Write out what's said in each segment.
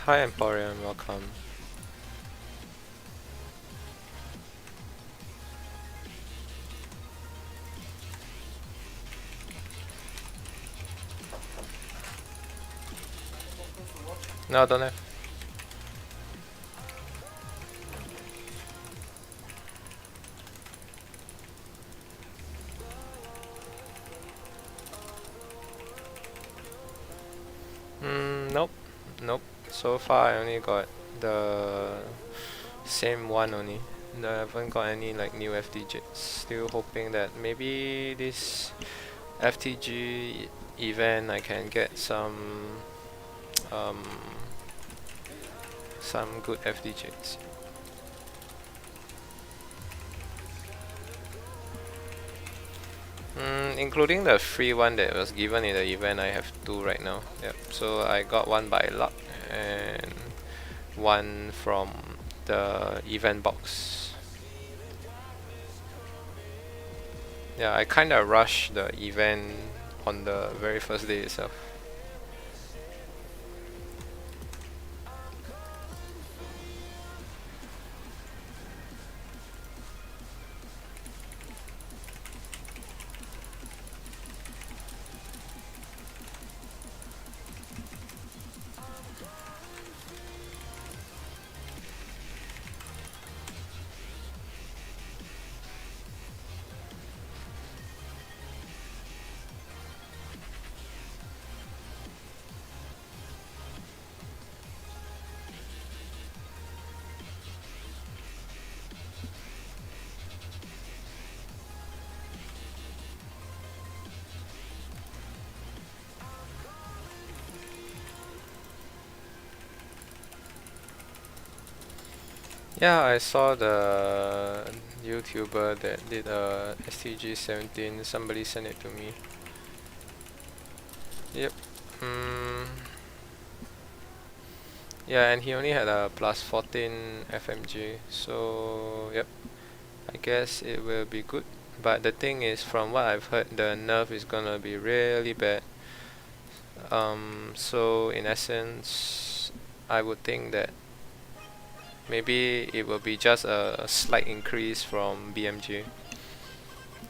Hi Emporium, welcome. No, don't have. Nope. Nope. So far I only got the same one only. No, I haven't got any like new FTGs. Still hoping that maybe this FTG event I can get um some good FTGs. Including the free one that was given in the event, I have two right now. Yep. So I got one by luck and one from the event box. Yeah, I kinda rushed the event on the very first day itself. Yeah, I saw the YouTuber that did STG 17. Somebody sent it to me. Yep. Yeah, and he only had a plus 14 FMG. So yep, I guess it will be good. But the thing is, from what I've heard, the nerf is gonna be really bad. So in essence, I would think that maybe it will be just a slight increase from BMG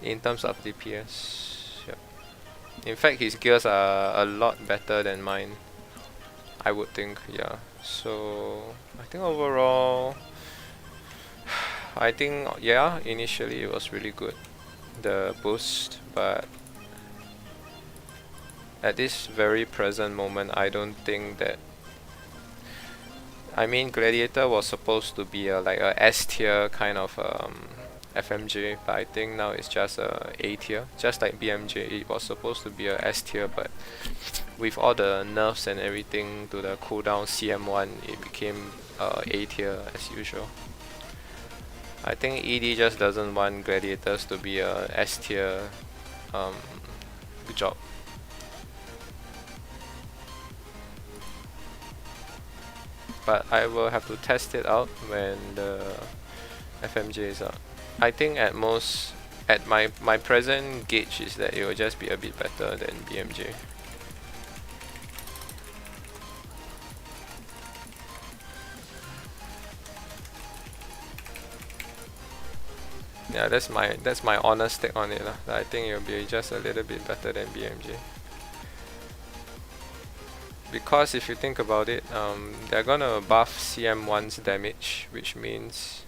in terms of DPS. Yep. In fact, his gears are a lot better than mine, I would think. Yeah. So I think overall, I think yeah, initially it was really good, the boost, but at this very present moment, I don't think that. I mean, Gladiator was supposed to be like a S tier kind of FMG, but I think now it's just A tier. Just like BMJ, it was supposed to be a S tier, but with all the nerfs and everything to the cooldown CM1, it became A tier as usual. I think ED just doesn't want Gladiators to be a S tier job. But I will have to test it out when the FMJ is out. I think at most, at my present gauge is that it will just be a bit better than BMJ. Yeah, that's my honest take on it lah. I think it will be just a little bit better than BMJ. Because if you think about it, they're gonna buff CM1's damage, which means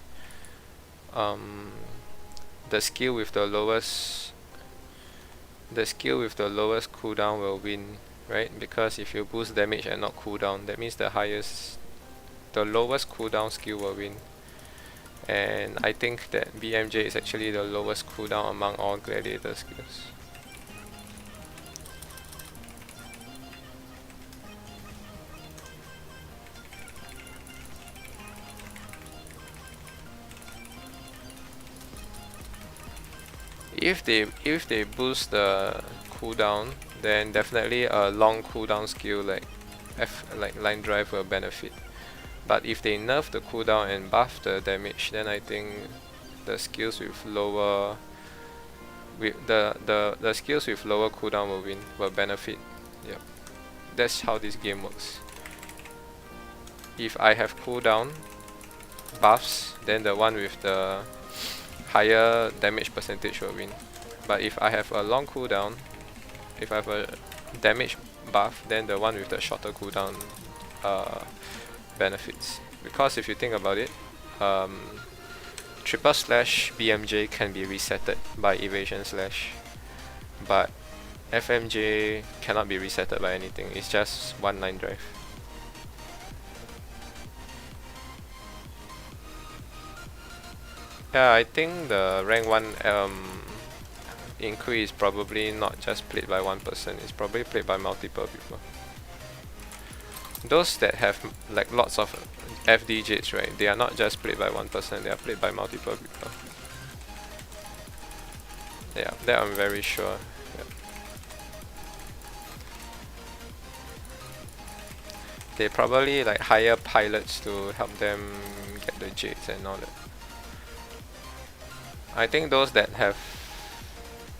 the skill with the lowest cooldown will win, right? Because if you boost damage and not cooldown, that means the lowest cooldown skill will win. And I think that BMJ is actually the lowest cooldown among all Gladiator skills. If they boost the cooldown, then definitely a long cooldown skill like line drive will benefit. But if they nerf the cooldown and buff the damage, then I think the skills with lower the skills with lower cooldown will benefit. Yep. That's how this game works. if I have cooldown buffs, then the one with the higher damage percentage will win. But if I have a long cooldown, if I have a damage buff, then the one with the shorter cooldown benefits. Because if you think about it, triple slash BMJ can be resetted by evasion slash, but FMJ cannot be resetted by anything. It's just one line drive. Yeah, I think the rank 1 increase is probably not just played by one person, it's probably played by multiple people. Those that have like lots of FTGs, right, they are not just played by one person, they are played by multiple people. Yeah, that I'm very sure. Yeah. They probably like hire pilots to help them get the Jades and all that. I think those that have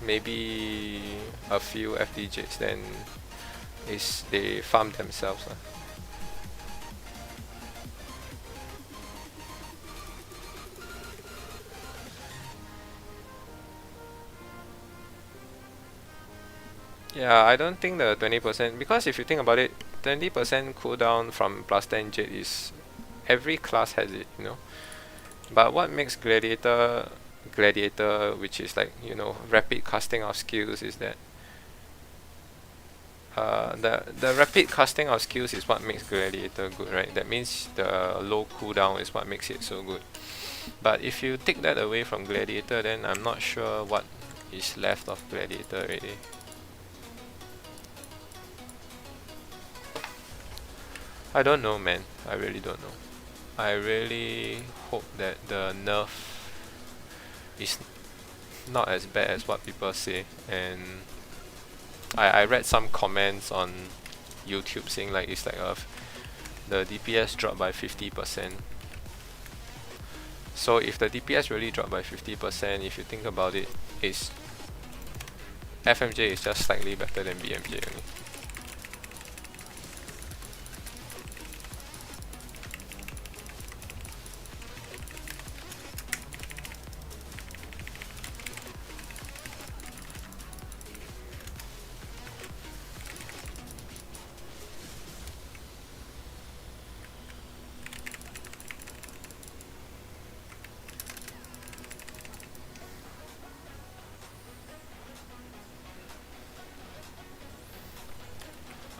maybe a few FTGs, then they farm themselves. Yeah, I don't think the 20%, because if you think about it, 20% cooldown from plus 10 Jade is, every class has it, you know. But what makes Gladiator, which is like, you know, rapid casting of skills, is that the rapid casting of skills is what makes Gladiator good, right? That means the low cooldown is what makes it so good. But if you take that away from Gladiator, then I'm not sure what is left of Gladiator really. I don't know, man. I really don't know. I really hope that the nerf is not as bad as what people say. And I read some comments on YouTube saying like it's like the DPS dropped by 50%. So if the DPS really dropped by 50%, if you think about it, it's FMJ is just slightly better than BMJ only.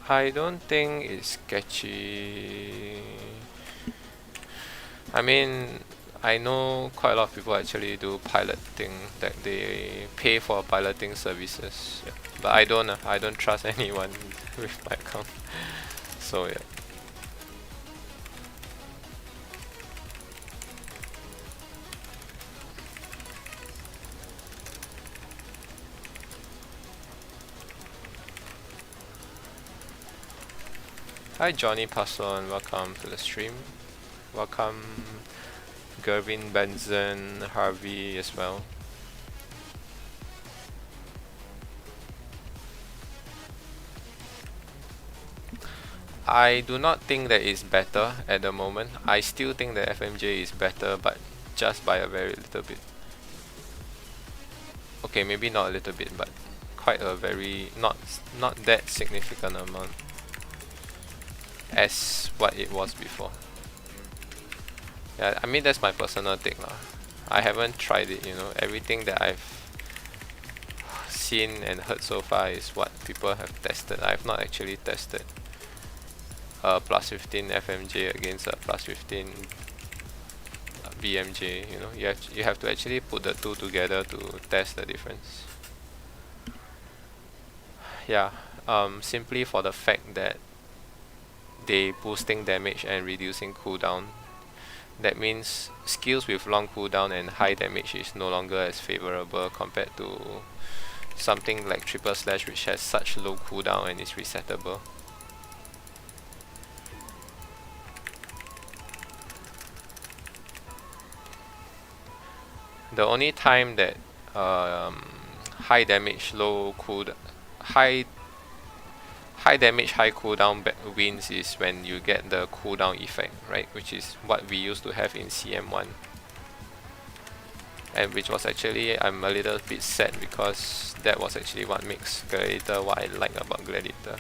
I don't think it's sketchy. I mean, I know quite a lot of people actually do piloting, that they pay for piloting services. Yeah. But I don't trust anyone with my account. So yeah. Hi Johnny Passon, welcome to the stream. Welcome Gervin, Benson, Harvey as well. I do not think that it's better at the moment. I still think that FMJ is better, but just by a very little bit. Okay, maybe not a little bit, but quite a very not that significant amount as what it was before. Yeah, I mean that's my personal take lah. I haven't tried it, you know. Everything that I've seen and heard so far is what people have tested. I've not actually tested plus 15 FMJ against a plus 15 BMJ. You know, you have to actually put the two together to test the difference. Yeah, simply for the fact that they boosting damage and reducing cooldown. That means skills with long cooldown and high damage is no longer as favorable compared to something like triple slash, which has such low cooldown and is resettable. The only time that high damage, low cooldown, high damage, high cooldown wins is when you get the cooldown effect, right? Which is what we used to have in CM1. And which was actually, I'm a little bit sad because that was actually what makes Gladiator what I like about Gladiator.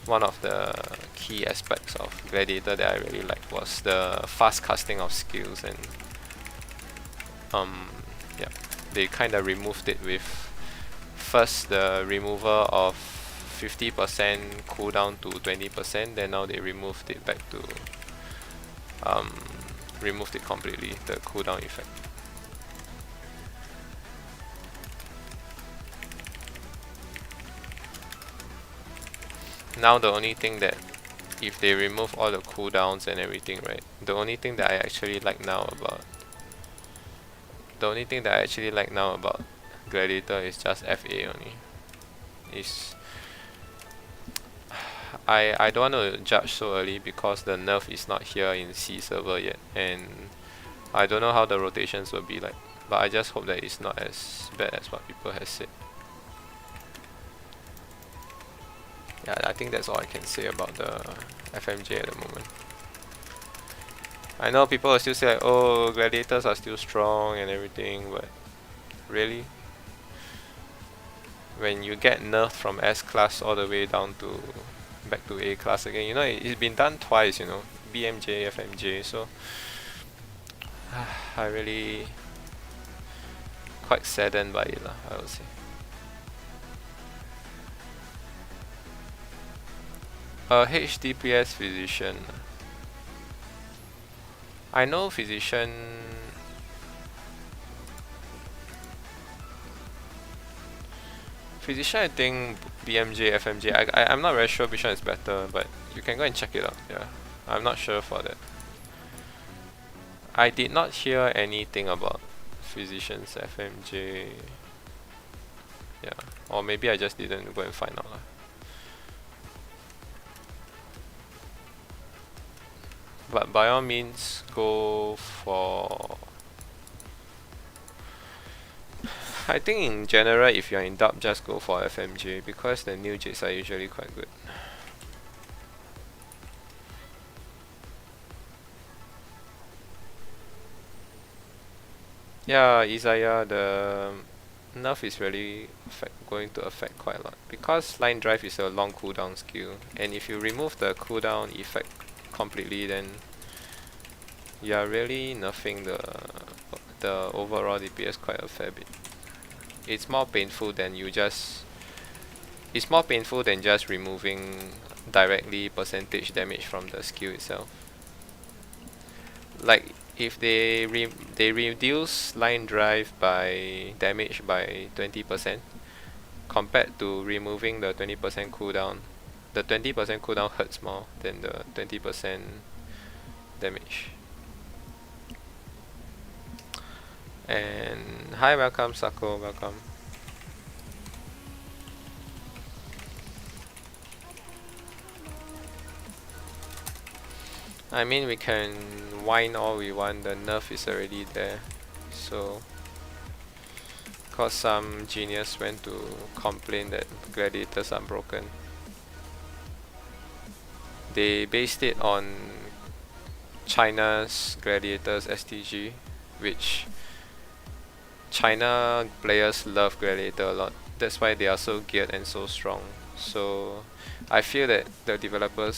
One of the key aspects of Gladiator that I really liked was the fast casting of skills, and yeah, they kind of removed it with first the removal of 50% cooldown to 20%, then now they removed it back to removed it completely, the cooldown effect. Now the only thing that, if they remove all the cooldowns and everything, right, the only thing that I actually like now about Gladiator is just FA only. I don't want to judge so early because the nerf is not here in C server yet, and I don't know how the rotations will be like, but I just hope that it's not as bad as what people have said. Yeah, I think that's all I can say about the FMJ at the moment. I know people will still say like, oh, Gladiators are still strong and everything, but really? When you get nerfed from S class all the way down to back to A class again, you know, it's been done twice, you know, BMJ, FMJ, so I really quite saddened by it lah, I would say. HDPS Physician. I know Physician. I think BMJ, FMJ. I'm not very sure which one is better, but you can go and check it out. Yeah, I'm not sure for that. I did not hear anything about Physician's FMJ. Yeah, or maybe I just didn't go and find out lah. But by all means, go for... I think in general, if you're in dub, just go for FMJ because the new Jades are usually quite good. Yeah, Isaiah, the nerf is really going to affect quite a lot because line drive is a long cooldown skill, and if you remove the cooldown effect completely, then you are really nerfing the overall DPS quite a fair bit. It's more painful than just removing directly percentage damage from the skill itself. Like if they reduce line drive by damage by 20% compared to removing the 20% cooldown. The 20% cooldown hurts more than the 20% damage. And hi, welcome Sako, welcome. I mean, we can whine all we want, the nerf is already there. So, cause some genius went to complain that gladiators are broken. They based it on China's Gladiators STG, which China players love Gladiator a lot. That's why they are so geared and so strong. So I feel that the developer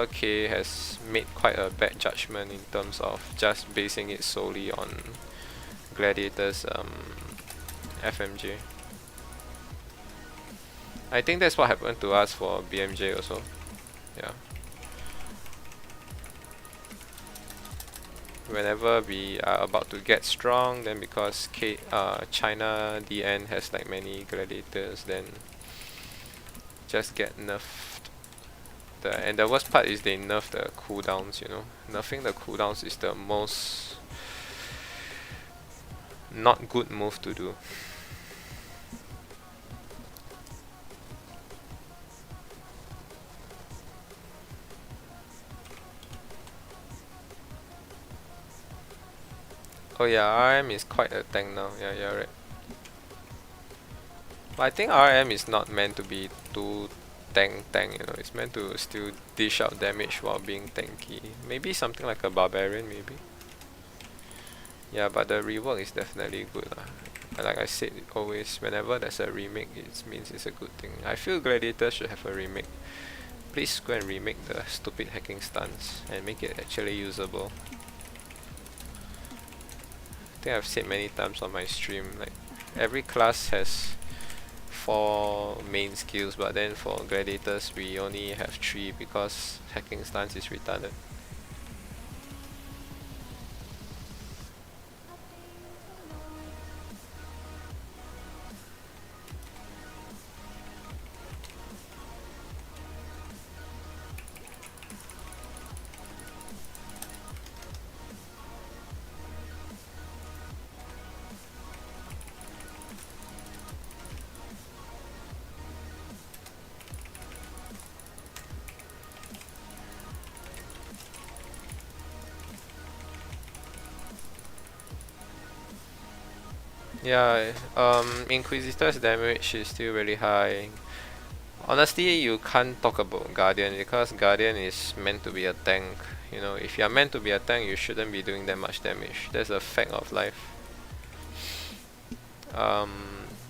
K has made quite a bad judgment in terms of just basing it solely on Gladiator's FMJ. I think that's what happened to us for BMJ also. Yeah. Whenever we are about to get strong, then because China DN has like many gladiators, then just get nerfed. And the worst part is they nerf the cooldowns, you know. Nerfing the cooldowns is the most not good move to do. Oh yeah, RM is quite a tank now. Yeah, you're right. But I think RM is not meant to be too tank, you know, it's meant to still dish out damage while being tanky. Maybe something like a barbarian, maybe. Yeah, but the rework is definitely good lah. Like I said, always, whenever there's a remake, it means it's a good thing. I feel Gladiator should have a remake. Please go and remake the stupid hacking stunts and make it actually usable. I think I've said many times on my stream, like every class has 4 main skills, but then for gladiators we only have 3 because hacking stance is retarded. Yeah, Inquisitor's damage is still really high. Honestly, you can't talk about Guardian because Guardian is meant to be a tank. You know, if you're meant to be a tank, you shouldn't be doing that much damage. That's a fact of life.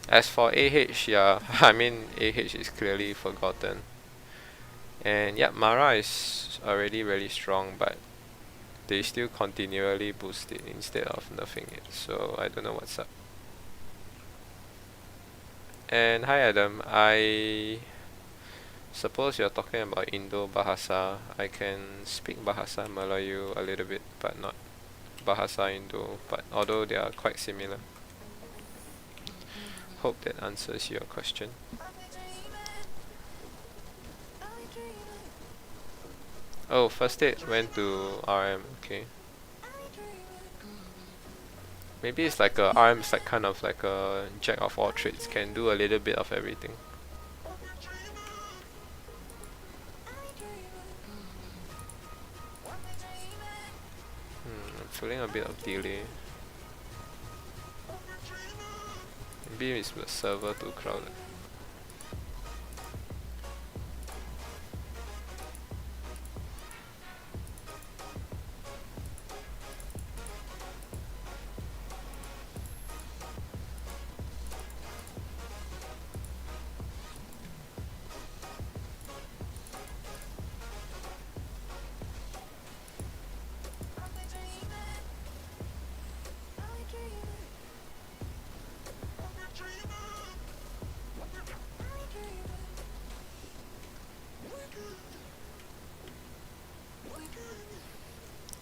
As for AH, yeah, I mean AH is clearly forgotten. And yeah, Mara is already really strong, but they still continually boost it instead of nerfing it. So I don't know what's up. And hi Adam, I suppose you're talking about Indo Bahasa. I can speak Bahasa Melayu a little bit, but not Bahasa Indo, but although they are quite similar. Hope that answers your question. Oh, first aid went to RM, okay. Maybe it's like a RM is like kind of like a jack of all trades, can do a little bit of everything. I'm feeling a bit of delay. Maybe it's the server too crowded.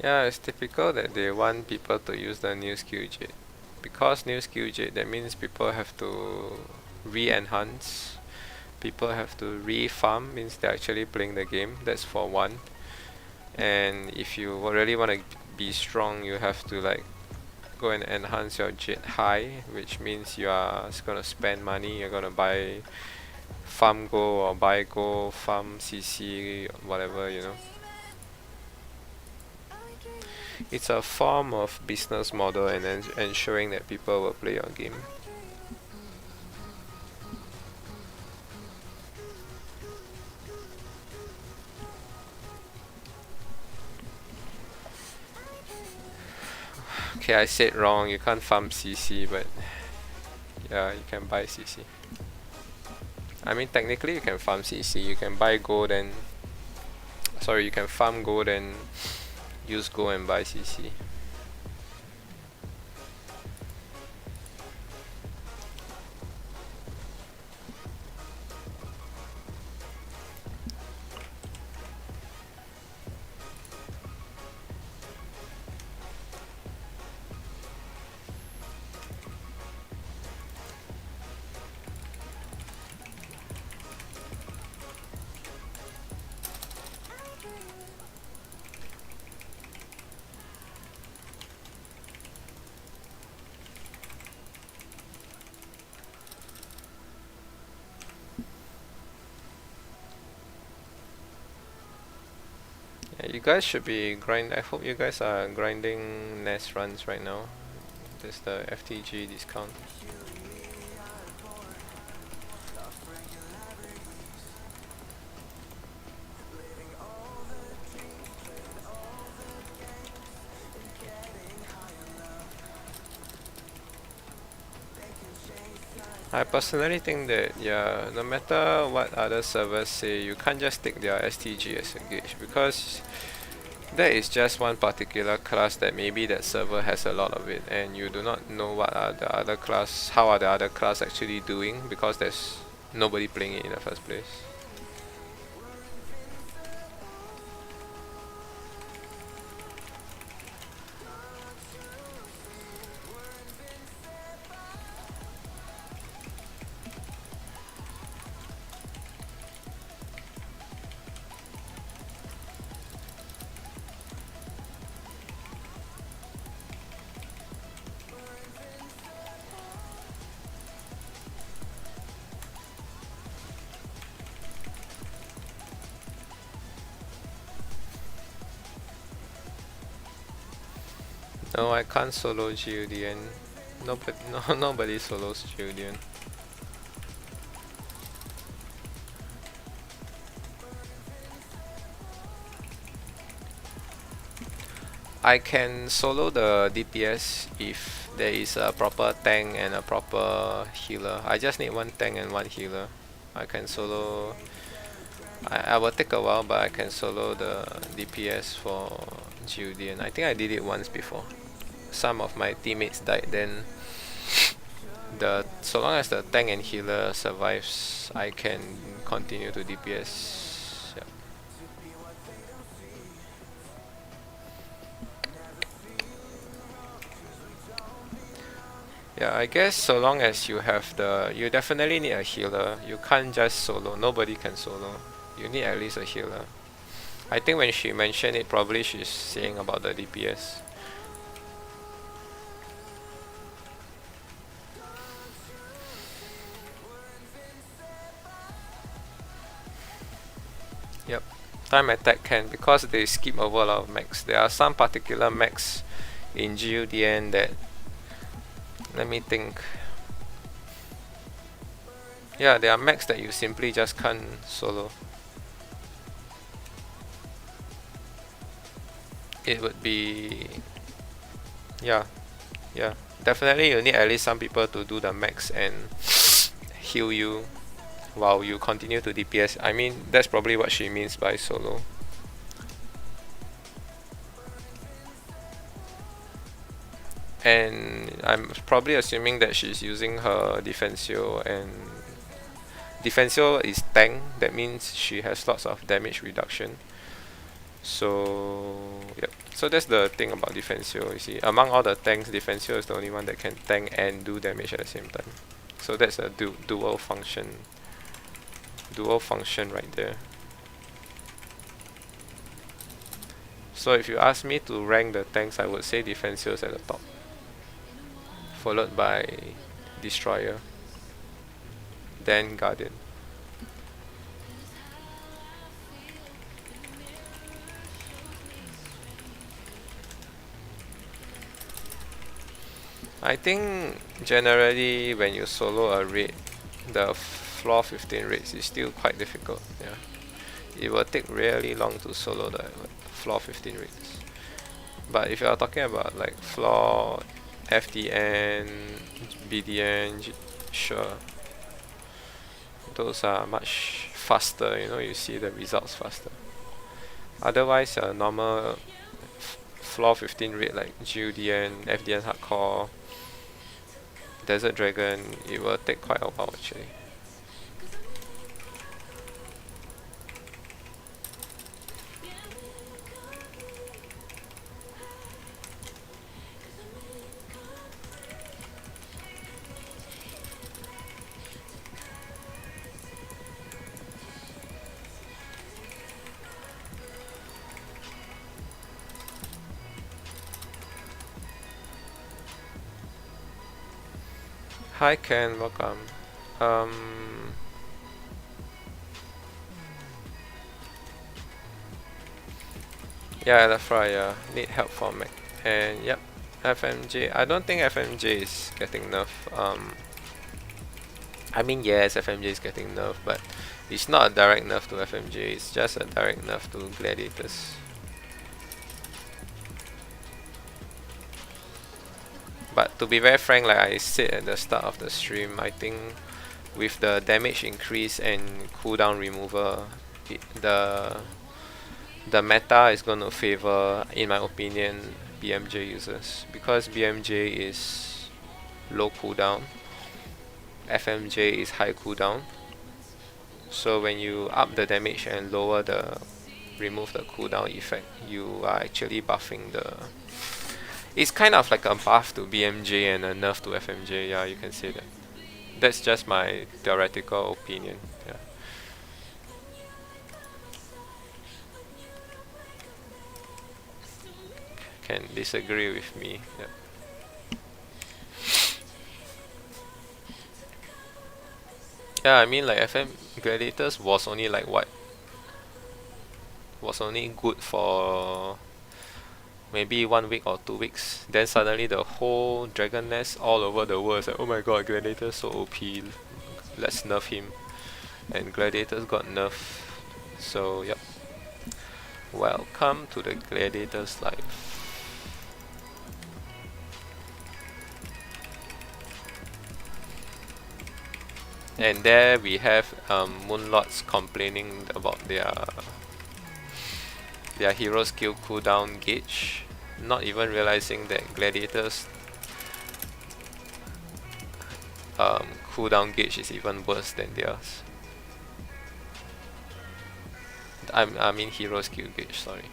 Yeah, it's typical that they want people to use the new skill Jade. Because new skill Jade, that means people have to re-enhance. People have to re-farm, means they're actually playing the game. That's for one. And if you really want to be strong, you have to like go and enhance your Jade high, which means you are gonna spend money. You're gonna buy farm gold or buy gold, farm CC, whatever, you know. It's a form of business model and ensuring that people will play your game. Okay, I said wrong, you can't farm CC, but yeah, you can buy CC. I mean, technically you can farm CC, you can buy gold and... Sorry, you can farm gold and use gold and buy CC. You guys should be I hope you guys are grinding nest runs right now. There's the FTG discount. I personally think that, yeah, no matter what other servers say, you can't just take their STG as a gauge, because that is just one particular class that maybe that server has a lot of it, and you do not know what are the other class, how are the other class actually doing, because there's nobody playing it in the first place. No, I can't solo Julian. Nobody, no, nobody solos Julian. I can solo the DPS if there is a proper tank and a proper healer. I just need one tank and one healer. I can solo. I will take a while, but I can solo the DPS for Julian. I think I did it once before. Some of my teammates died, then so long as the tank and healer survives, I can continue to DPS. Yep. Yeah, I guess so long as you have you definitely need a healer. You can't just solo. Nobody can solo. You need at least a healer. I think when she mentioned it, probably she's saying about the DPS. Yep, time attack can, because they skip over a lot of mechs. There are some particular mechs in GUDN that, let me think. Yeah, there are mechs that you simply just can't solo. It would be, yeah, definitely you need at least some people to do the mechs and heal you while you continue to DPS. I mean, that's probably what she means by solo. And I'm probably assuming that she's using her Defensio, and Defensio is tank, that means she has lots of damage reduction. So yep, so that's the thing about Defensio. You see, among all the tanks, Defensio is the only one that can tank and do damage at the same time. So that's a dual function right there. So if you ask me to rank the tanks, I would say Defensio is at the top, followed by Destroyer, then Guardian. I think generally when you solo a raid, the floor 15 raids is still quite difficult. Yeah, it will take really long to solo the floor 15 raids. But if you are talking about like floor FDN, BDN, sure, those are much faster. You know, you see the results faster. Otherwise, a normal floor 15 raid like GUDN, FDN hardcore, Desert Dragon, it will take quite a while actually. Hi Ken, welcome. Yeah, that's right, yeah. Need help for mech. And yep, FMJ. I don't think FMJ is getting nerf. I mean, yes, FMJ is getting nerf, but it's not a direct nerf to FMJ, it's just a direct nerf to Gladiators. But to be very frank, like I said at the start of the stream, I think with the damage increase and cooldown removal, the meta is going to favor, in my opinion, BMJ users, because BMJ is low cooldown, FMJ is high cooldown. So when you up the damage and remove the cooldown effect, you are actually buffing the. It's kind of like a buff to BMJ and a nerf to FMJ. Yeah, you can say that. That's just my theoretical opinion. Yeah. Can disagree with me. Yeah. Yeah, I mean like FM Gladiators was only like what? Was only good for maybe 1 week or 2 weeks. Then suddenly the whole Dragon Nest all over the world is like, oh my god, Gladiator's so OP. Let's nerf him. And Gladiators got nerfed. So yep. Welcome to the Gladiator's life. And there we have Moonlords complaining about their hero skill cooldown gauge, not even realizing that Gladiators cooldown gauge is even worse than theirs. I mean hero skill gauge, sorry.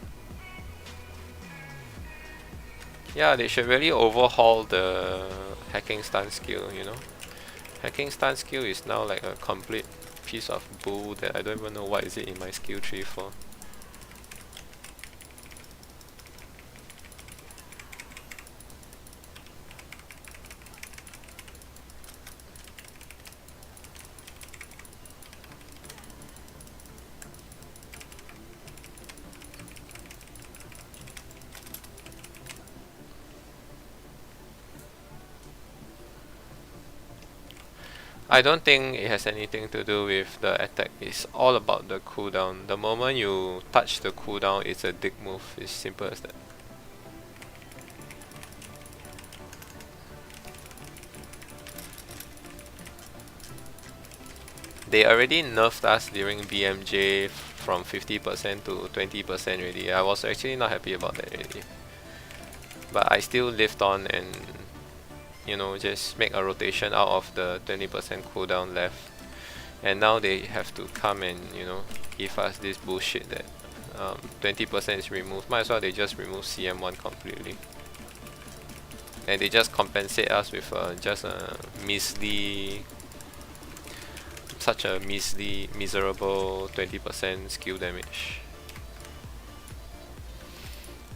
Yeah, they should really overhaul the hacking stun skill, you know. Hacking stun skill is now like a complete piece of bull that I don't even know what is it in my skill tree for. I don't think it has anything to do with the attack. It's all about the cooldown. The moment you touch the cooldown, it's a dick move. It's simple as that. They already nerfed us during BMJ from 50% to 20% already. I was actually not happy about that already. But I still lived on and, you know, just make a rotation out of the 20% cooldown left. And now they have to come and, you know, give us this bullshit that 20% is removed. Might as well they just remove CM1 completely. And they just compensate us with just a measly, such a measly, miserable 20% skill damage.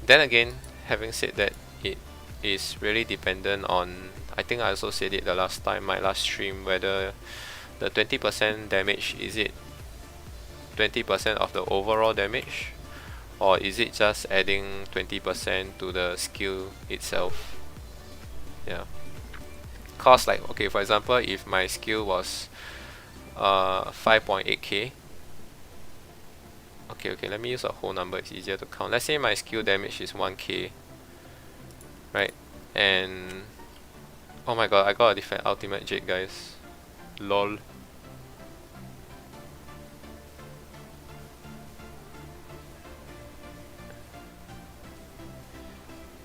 Then again, having said that, it is really dependent on, I think I also said it the last time, my last stream, whether the 20% damage, is it 20% of the overall damage, or is it just adding 20% to the skill itself? Yeah. Cause like, okay, for example, if my skill was 5.8k, okay, let me use a whole number, it's easier to count. Let's say my skill damage is 1k, right? And oh my god, I got a different ultimate Jade, guys. Lol.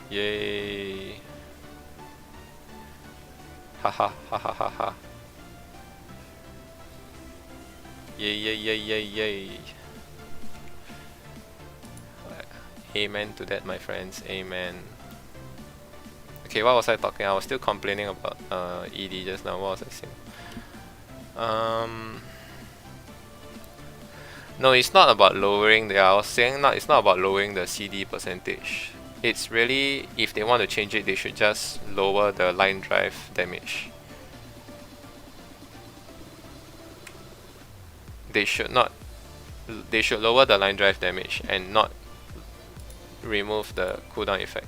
Yay. Haha, haha, haha. Yay, yay, yay, yay, yay. Amen to that, my friends. Amen. Okay, what was I talking? I was still complaining about ED just now. What was I saying? No, it's not about lowering the. I was saying it's not about lowering the CD percentage. It's really, if they want to change it, they should just lower the line drive damage. They should lower the line drive damage and not remove the cooldown effect.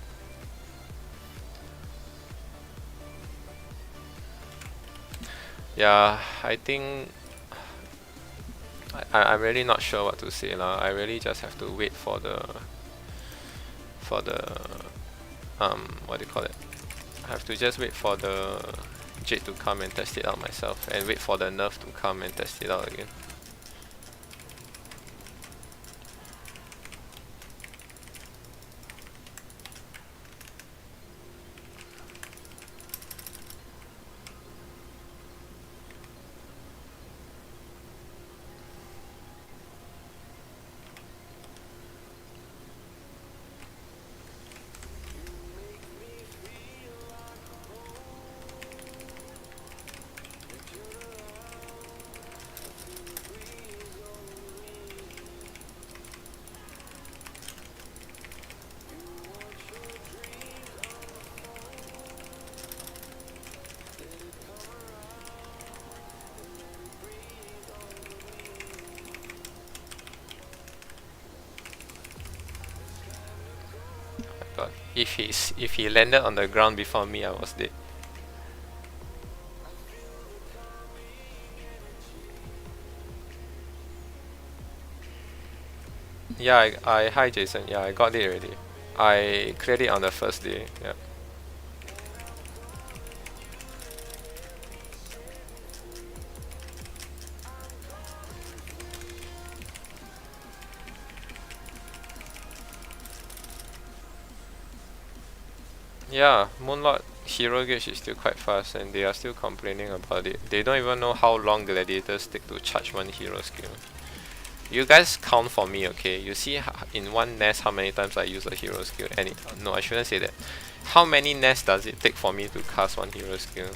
Yeah, I think I'm really not sure what to say lah. I really just have to wait for the what do you call it? have to just wait for the Jade to come and test it out myself, and wait for the nerf to come and test it out again. God, if he landed on the ground before me, I was dead. Yeah, hi Jason. Yeah, I got it already. I cleared it on the first day. Yeah. Yeah, Moonlord hero gauge is still quite fast, and they are still complaining about it. They don't even know how long gladiators take to charge one hero skill. You guys count for me, okay? You see in one nest how many times I use a hero skill, and no, I shouldn't say that. How many nests does it take for me to cast one hero skill?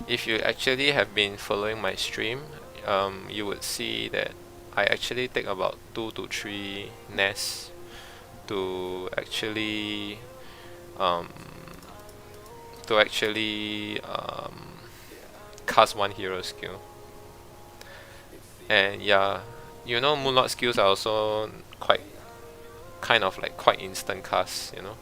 If you actually have been following my stream, you would see that I actually take about 2 to 3 nests to actually cast one hero skill. And yeah, you know, Moonlord skills are also quite instant casts, you know.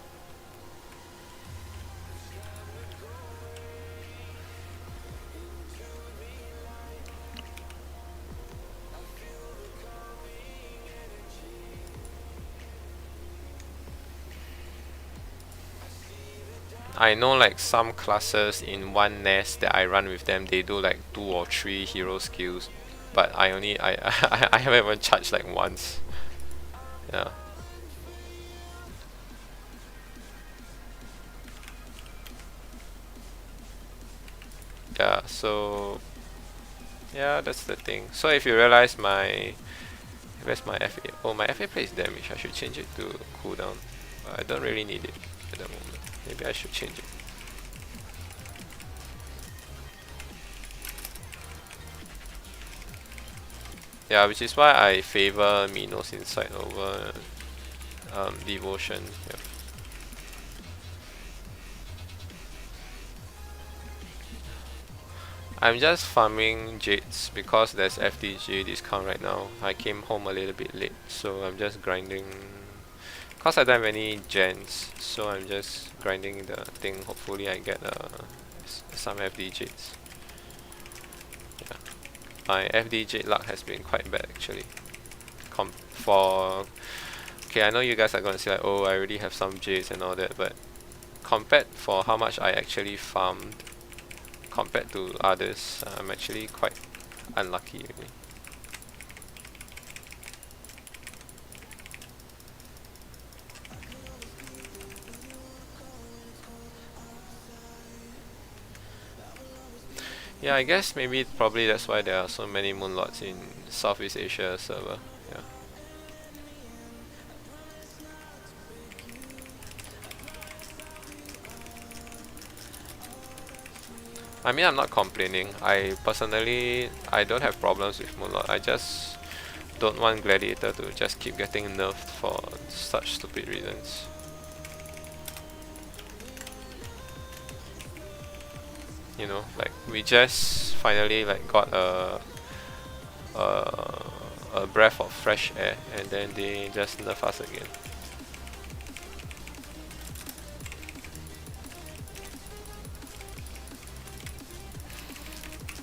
I know like some classes in one nest that I run with them, they do like 2 or 3 hero skills, but I haven't even charged like once. Yeah. Yeah, so yeah, that's the thing. So if you realize where's my FA? Oh, my FA plays damage. I should change it to cooldown. I don't really need it at the moment. Maybe I should change it. Yeah, which is why I favor Minos Insight over Devotion. Yeah. I'm just farming Jades because there's FTG discount right now. I came home a little bit late, so I'm just grinding. Cause I don't have any gens, so I'm just grinding the thing. Hopefully I get some FD Jades. Yeah. My FD Jade luck has been quite bad actually. Okay, I know you guys are gonna say like, oh, I already have some Jades and all that, but compared for how much I actually farmed compared to others, I'm actually quite unlucky really. Yeah, I guess maybe probably that's why there are so many Moonlords in Southeast Asia server. Yeah. I mean, I'm not complaining. I don't have problems with Moonlord. I just don't want Gladiator to just keep getting nerfed for such stupid reasons. You know, like we just finally like got a a breath of fresh air, and then they just nerf us again.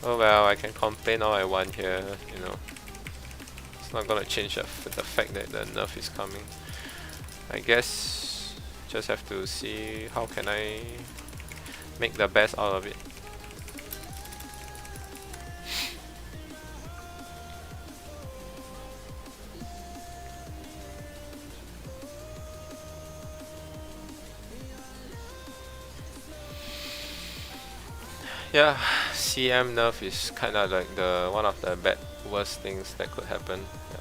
Oh well, I can complain all I want here, you know. It's not gonna change the fact that the nerf is coming. I guess just have to see how can I make the best out of it. Yeah, CM nerf is kinda like the one of the worst things that could happen. Yeah.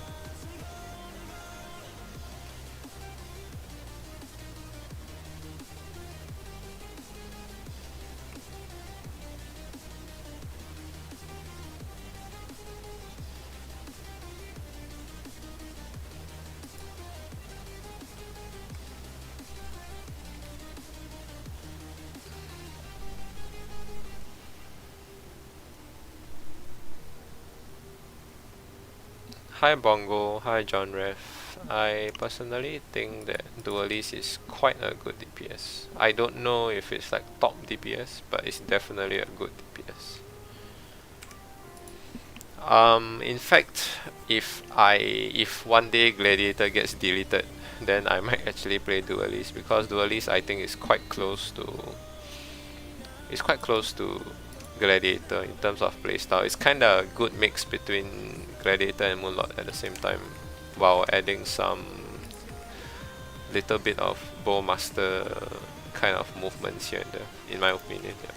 Hi Bongo, hi John Ref. I personally think that Duelist is quite a good DPS. I don't know if it's like top DPS, but it's definitely a good DPS. In fact, if one day Gladiator gets deleted, then I might actually play Duelist, because Duelist I think is quite close to Gladiator in terms of playstyle. It's kinda a good mix between Gladiator and Moonlord at the same time, while adding some little bit of Bowmaster kind of movements here and there, in my opinion. Yeah.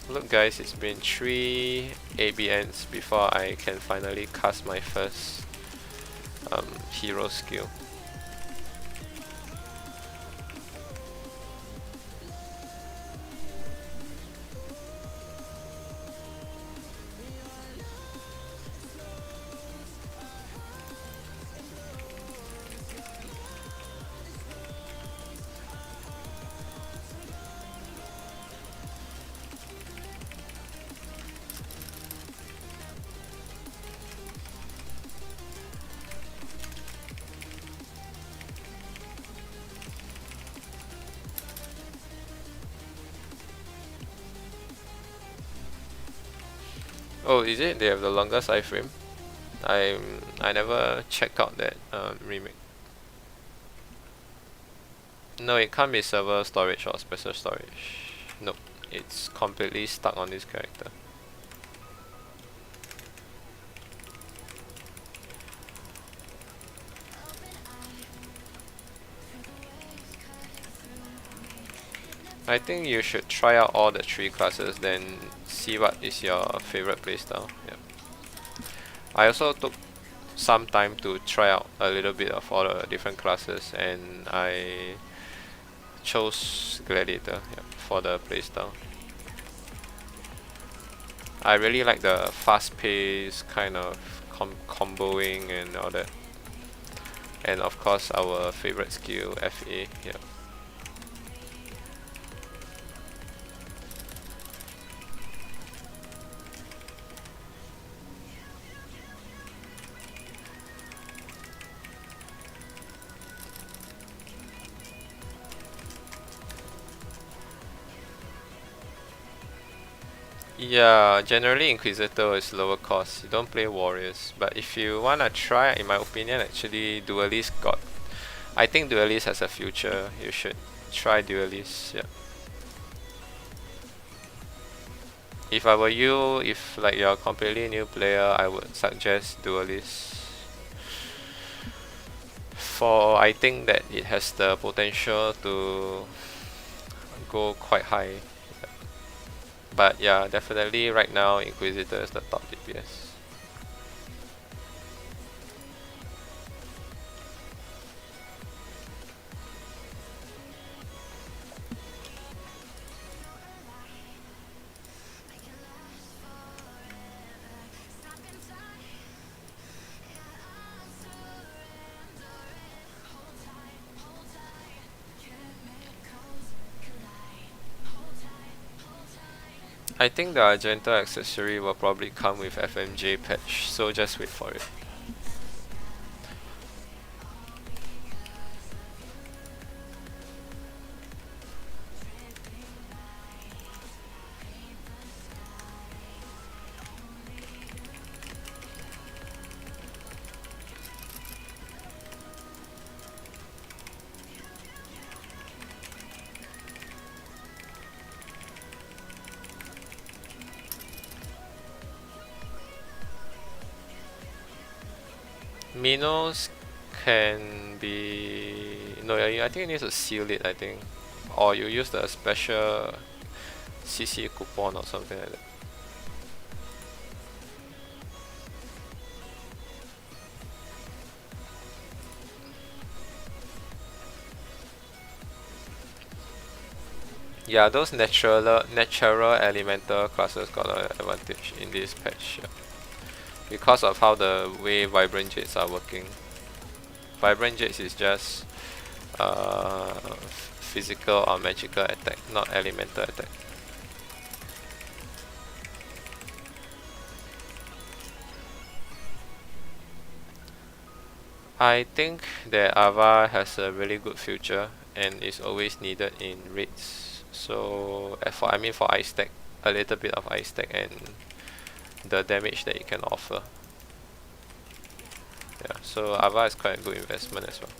Look guys, it's been 3 ABNs before I can finally cast my first hero skill. Oh, is it? They have the longest iframe? I never checked out that remake. No, it can't be server storage or special storage. Nope, it's completely stuck on this character. I think you should try out all the 3 classes, then see what is your favorite playstyle. Yeah. I also took some time to try out a little bit of all the different classes, and I chose Gladiator, yeah, for the playstyle. I really like the fast paced kind of comboing and all that. And of course our favorite skill, FA. Yeah. Yeah, generally Inquisitor is lower cost. You don't play warriors, but if you wanna try, in my opinion, actually Duelist I think Duelist has a future. You should try Duelist. Yeah. If I were you, if like you're a completely new player, I would suggest Duelist. For I think that it has the potential to go quite high. But yeah, definitely right now Inquisitor is the top DPS. I think the Argenta accessory will probably come with FMJ patch, so just wait for it. Minos can be no, I think you need to seal it. I think, or you use the special CC coupon or something like that. Yeah, those natural elemental classes got an advantage in this patch. Yeah. Because of how the way Vibrant Jades are working. Vibrant Jades is just physical or magical attack, not elemental attack. I think that Ava has a really good future and is always needed in raids. So for ice tech, a little bit of ice tech and the damage that it can offer. Yeah, so Ava is quite a good investment as well.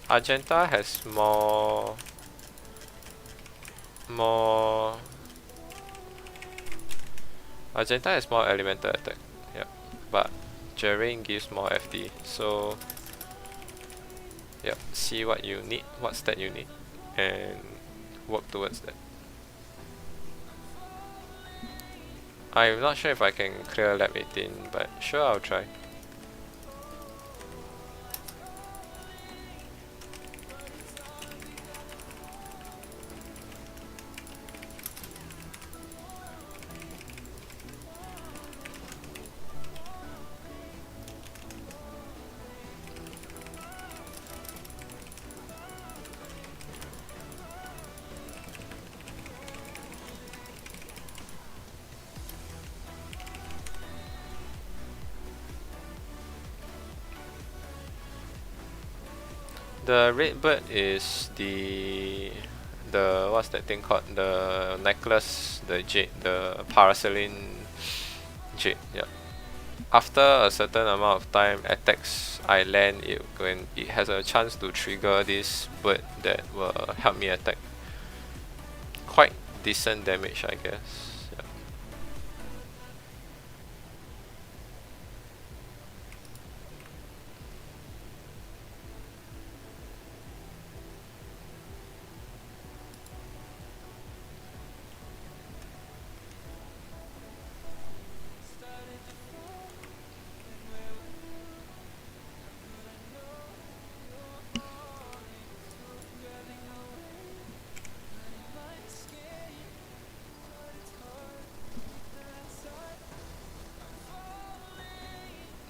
Argenta has more Argenta has more elemental attack, yeah, but Jerain gives more FD, so yeah, see what you need, what stat you need, and work towards that. I'm not sure if I can clear lab 18, but sure, I'll try. The red bird is the what's that thing called? The necklace, the jade, the paraceline jade. Yeah. After a certain amount of time attacks I land, it has a chance to trigger this bird that will help me attack. Quite decent damage, I guess.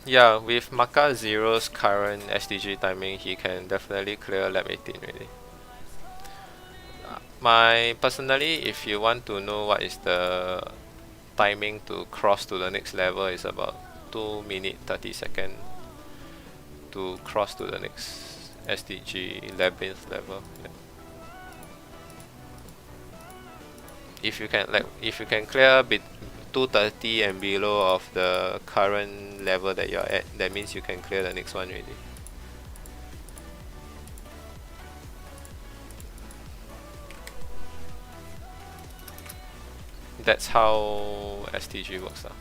Yeah, with Maka Zero's current STG timing, he can definitely clear lab 18 already. Personally, if you want to know what is the timing to cross to the next level, is about 2 minutes 30 seconds to cross to the next STG labyrinth level. Yeah. If you can clear 230 and below of the current level that you're at, that means you can clear the next one already. That's how STG works now.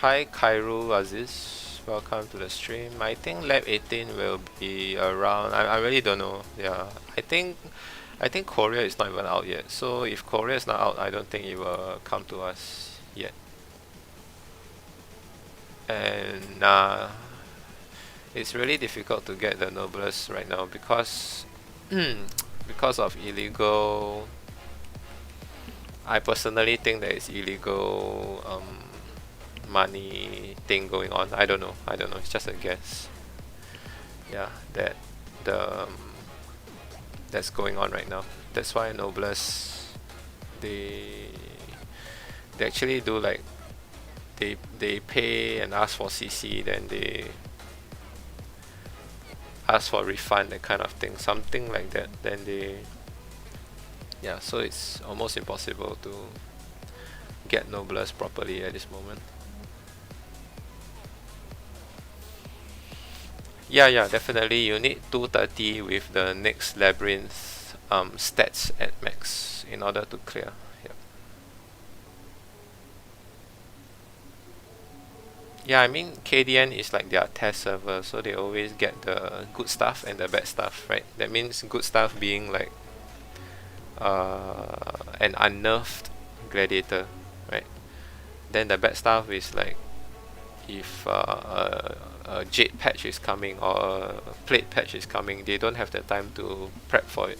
Hi Kairu Aziz, welcome to the stream. I think Lab 18 will be around. I really don't know. Yeah, I think Korea is not even out yet. So if Korea is not out, I don't think it will come to us yet. And it's really difficult to get the noblest right now because because of illegal. I personally think that it's illegal money thing going on. I don't know. It's just a guess. Yeah, the that's going on right now. That's why noblest they they actually do like they pay and ask for CC, then they ask for refund, that kind of thing, something like that. Then they, yeah, so it's almost impossible to get noblest properly at this moment. Yeah, definitely you need 230 with the next labyrinth stats at max in order to clear. Yeah, I mean KDN is like their test server, so they always get the good stuff and the bad stuff, right? That means good stuff being like an unnerfed Gladiator, right? Then the bad stuff is like if a Jade patch is coming or a plate patch is coming, they don't have the time to prep for it.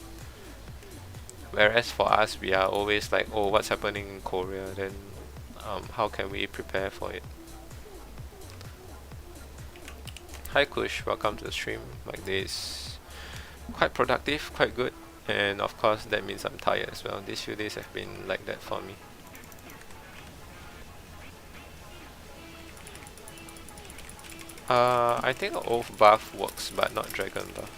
Whereas for us, we are always like, oh, what's happening in Korea? Then how can we prepare for it? Hi Kush, welcome to the stream. Like this, quite productive, quite good, and of course that means I'm tired as well. These few days have been like that for me. I think Oath buff works, but not Dragon buff.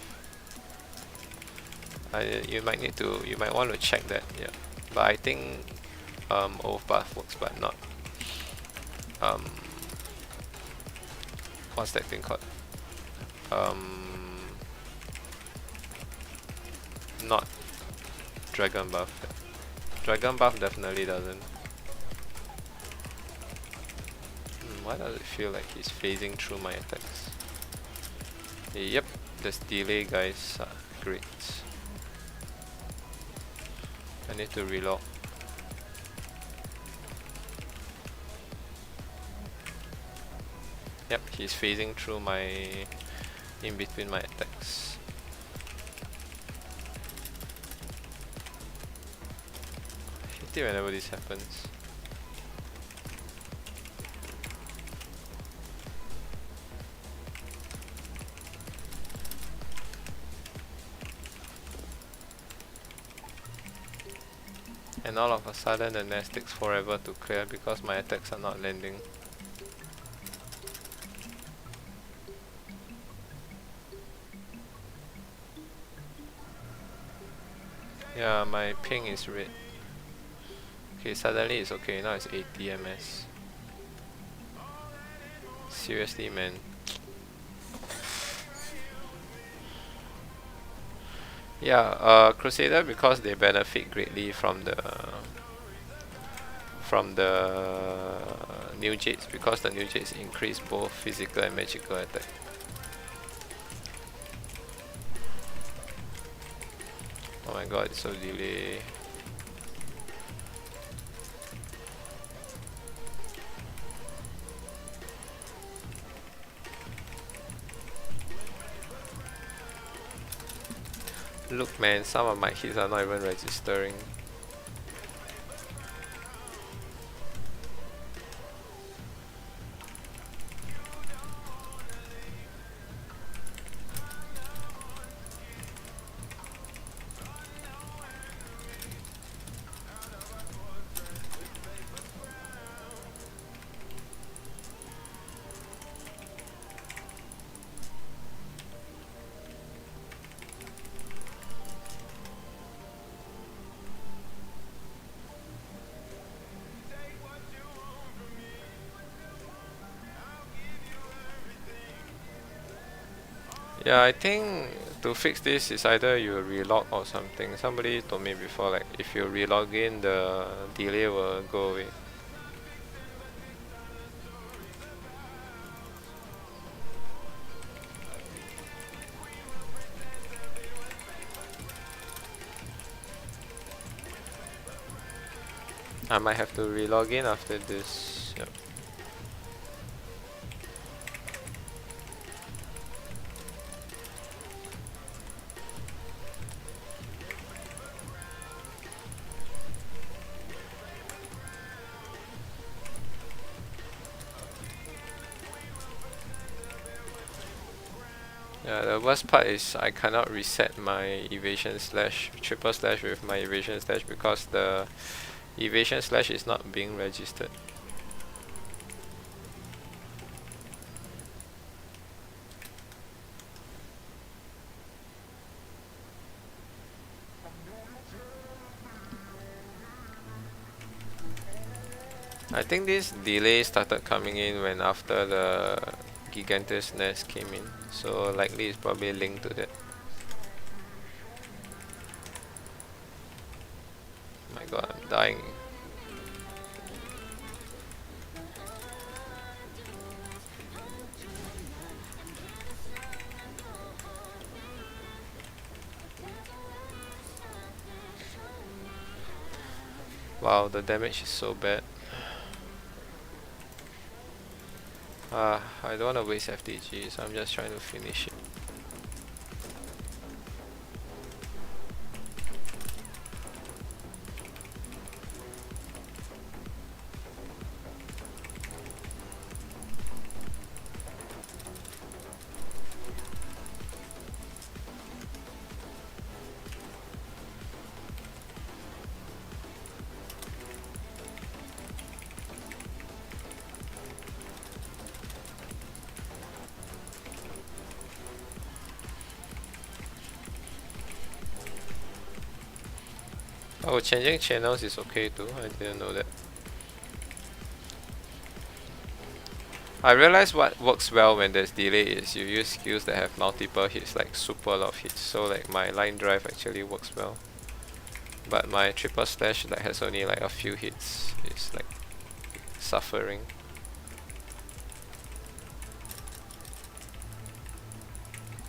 You might want to check that, yeah. But I think Oath buff works, but not what's that thing called? Not Dragon buff. Dragon buff definitely doesn't. Why does it feel like he's phasing through my attacks? Yep, this delay guys are great. I need to reload. Yep, he's phasing through my in between my attacks. I hate it whenever this happens. And all of a sudden the nest takes forever to clear because my attacks are not landing. Yeah, my ping is red. Okay, suddenly it's okay, now it's 80 ms. Seriously, man. Yeah, Crusader, because they benefit greatly from the new Jades, because the new Jades increase both physical and magical attack. Oh my god, it's so delay. Look man, some of my hits are not even registering. Yeah, I think to fix this is either you relog or something. Somebody told me before, like if you relog in, the delay will go away. I might have to relog in after this. Yep. Yeah, the worst part is I cannot reset my evasion slash triple slash with my evasion slash because the evasion slash is not being registered. I think this delay started coming in when after the Gigantus nest came in, so likely it's probably linked to that. My god, I'm dying. Wow, the damage is so bad. I don't want to waste FTG, so I'm just trying to finish it. Oh, changing channels is okay too, I didn't know that. I realize what works well when there's delay is you use skills that have multiple hits, like super lot of hits. So like my line drive actually works well. But my triple slash that has only like a few hits is like suffering.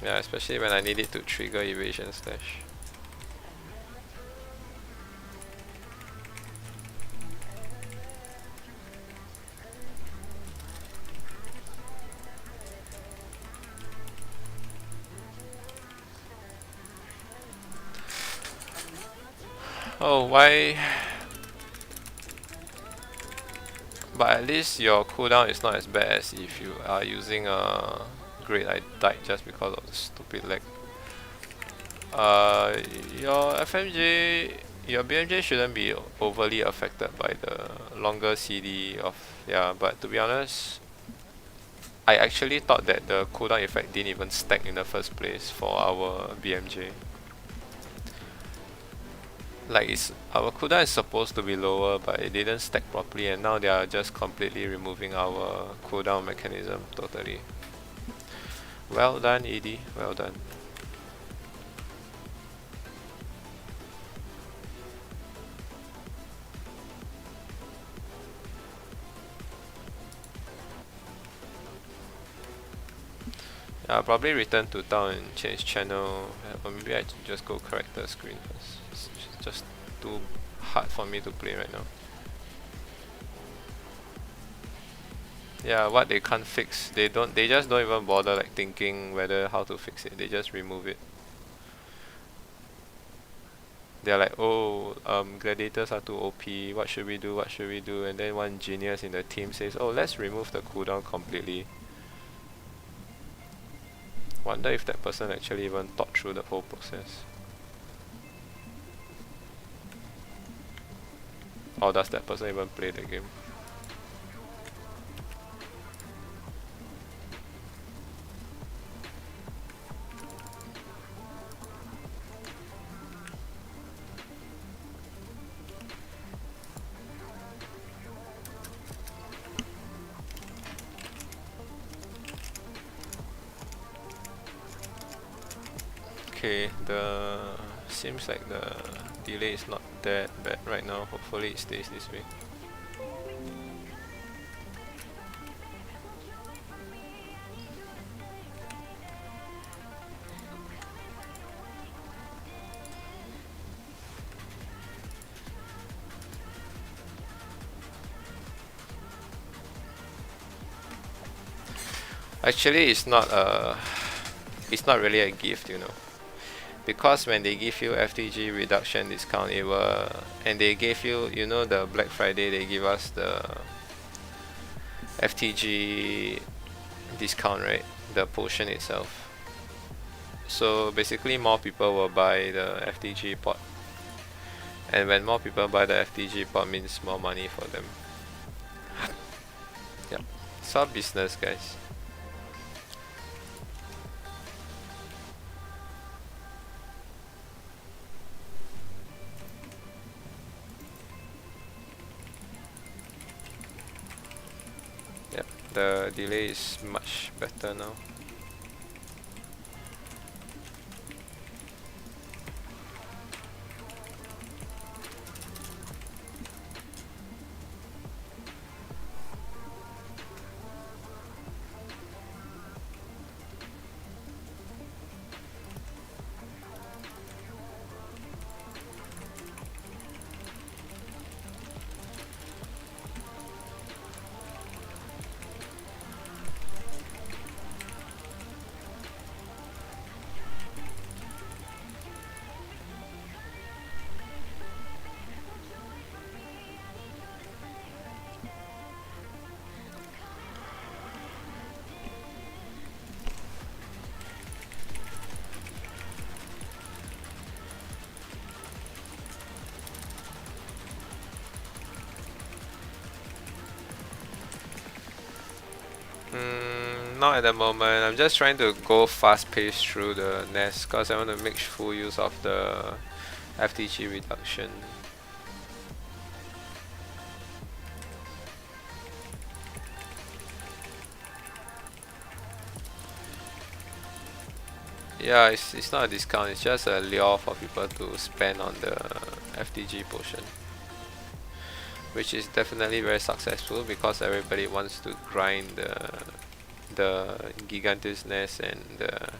Yeah, especially when I need it to trigger evasion slash. Oh, why? But at least your cooldown is not as bad as if you are using a Great. I died just because of the stupid lag. Your FMJ, your BMJ shouldn't be overly affected by the longer CD of, yeah, but to be honest, I actually thought that the cooldown effect didn't even stack in the first place for our BMJ. Like our cooldown is supposed to be lower, but it didn't stack properly, and now they are just completely removing our cooldown mechanism totally. Well done, ED. Well done. I'll probably return to town and change channel, or maybe I just go character screen first. It's just too hard for me to play right now. Yeah, what they can't fix, they just don't even bother like thinking whether how to fix it. They just remove it. They're like, oh, gladiators are too OP. What should we do? What should we do? And then one genius in the team says, oh, let's remove the cooldown completely. Wonder if that person actually even thought through the whole process. Or does that person even play the game? Okay, seems like the delay is not that bad right now. Hopefully it stays this way. Actually, it's not really a gift, you know, because when they give you FTG reduction discount, it will, and they gave you, you know, the Black Friday, they give us the FTG discount, right? The potion itself. So basically, more people will buy the FTG pot, and when more people buy the FTG pot, means more money for them. Yep, it's all business, guys. Yep, the delay is much better now. Not at the moment. I'm just trying to go fast paced through the nest because I want to make full use of the FTG reduction. Yeah, it's not a discount, it's just a lure for people to spend on the FTG potion, which is definitely very successful because everybody wants to grind the Gigantus nest and the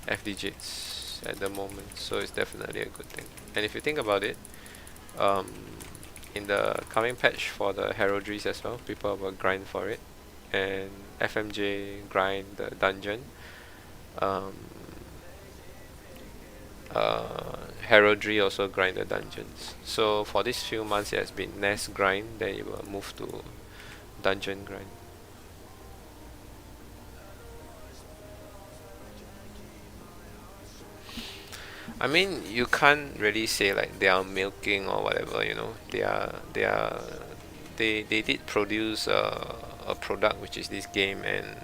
FTGs at the moment, so it's definitely a good thing. And if you think about it, in the coming patch for the heraldries as well, people will grind for it, and FMJ grind the dungeon. Heraldry also grind the dungeons. So for these few months it has been nest grind, then it will move to dungeon grind. I mean, you can't really say like they are milking or whatever, you know. They did produce a product, which is this game, and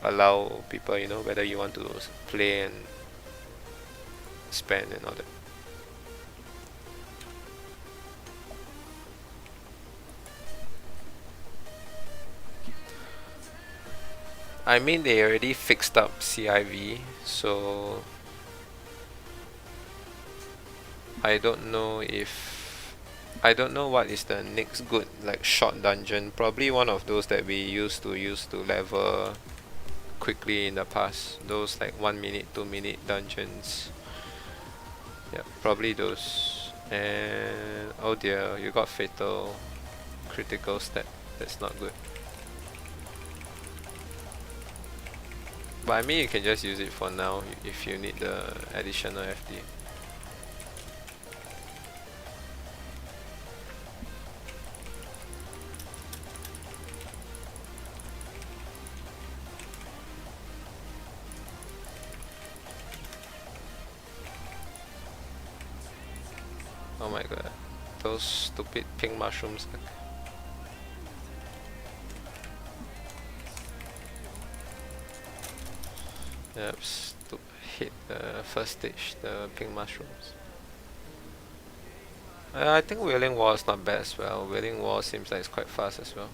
allow people, you know, whether you want to play and spend and all that. I mean, they already fixed up CIV, so I don't know what is the next good like short dungeon. Probably one of those that we used to level quickly in the past. Those like 1 minute, 2 minute dungeons. Yeah, probably those. And oh dear, you got fatal critical step. That's not good. But I mean, you can just use it for now if you need the additional FD. Oh my god, those stupid pink mushrooms. Yep, hit the first stage, the pink mushrooms. I think Wailing Wall is not bad as well. Wailing Wall seems like it's quite fast as well.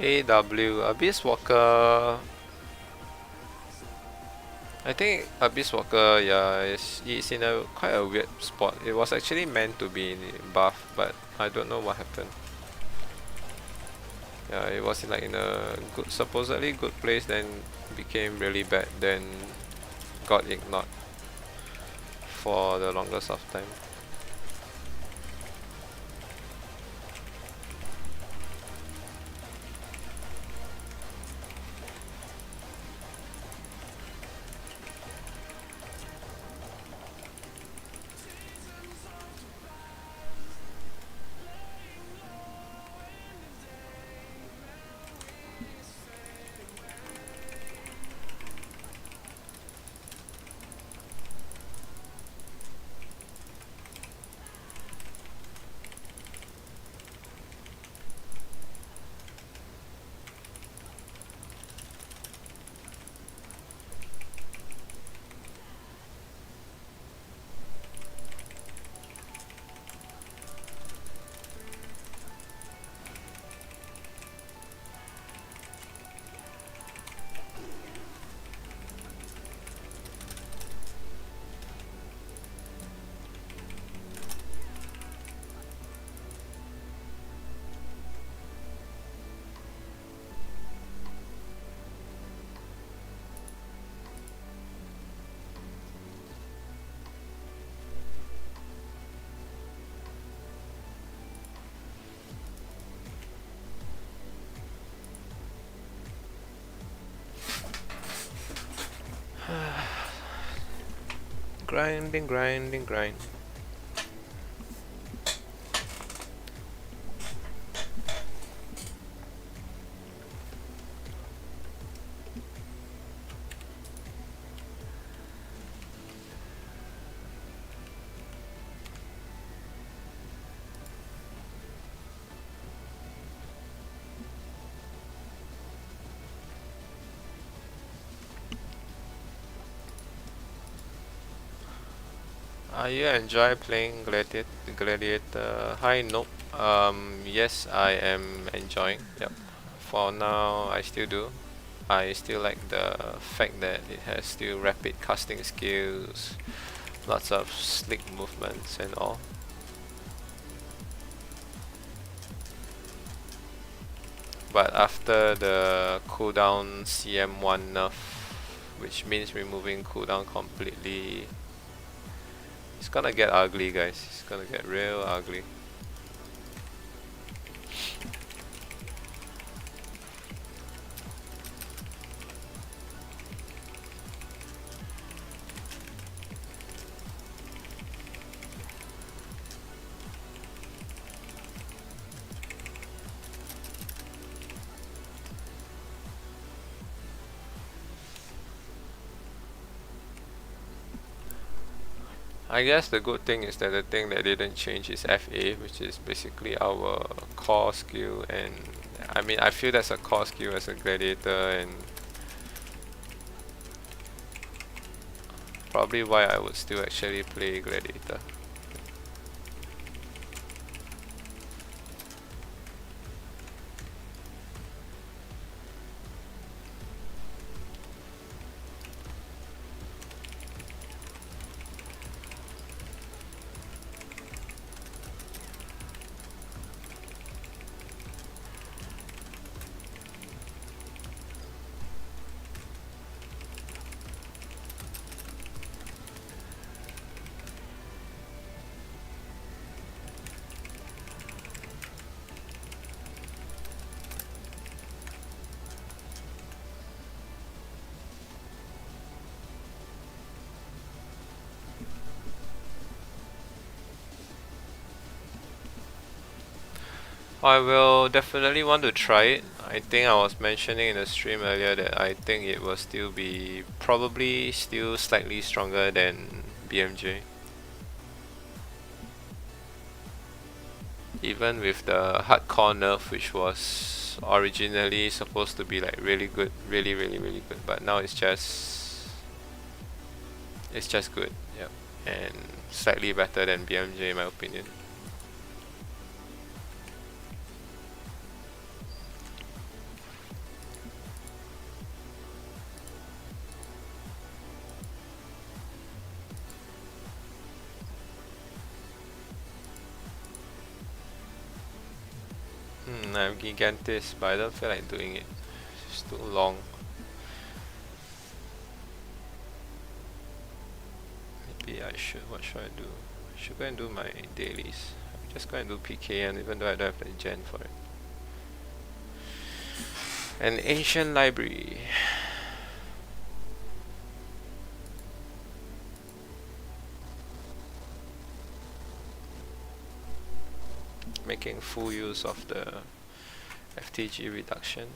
AW Abyss Walker. I think Abyss Walker, yeah, it's in a quite a weird spot. It was actually meant to be buff, but I don't know what happened. Yeah, it was like in a good, supposedly good place, then became really bad, then got ignored for the longest of time. Grinding, grinding, grind. You enjoy playing Gladiator? Hi, nope. Yes, I am enjoying. Yep. For now, I still do. I still like the fact that it has still rapid casting skills, lots of slick movements and all. But after the cooldown CM1 nerf, which means removing cooldown completely, it's gonna get ugly, guys. It's gonna get real ugly. I guess the good thing is that the thing that didn't change is FA, which is basically our core skill, and I mean I feel that's a core skill as a gladiator, and probably why I would still actually play gladiator. I will definitely want to try it. I think I was mentioning in the stream earlier that I think it will still be probably still slightly stronger than BMJ. Even with the hardcore nerf, which was originally supposed to be like really good, really good, but now it's just good. Yep. And slightly better than BMJ in my opinion. I have Gigantis, but I don't feel like doing it. It's too long. Maybe I should. What should I do? I should go and do my dailies. I'm just going to do PKN even though I don't have the gen for it. An ancient library. Making full use of the FTG reduction.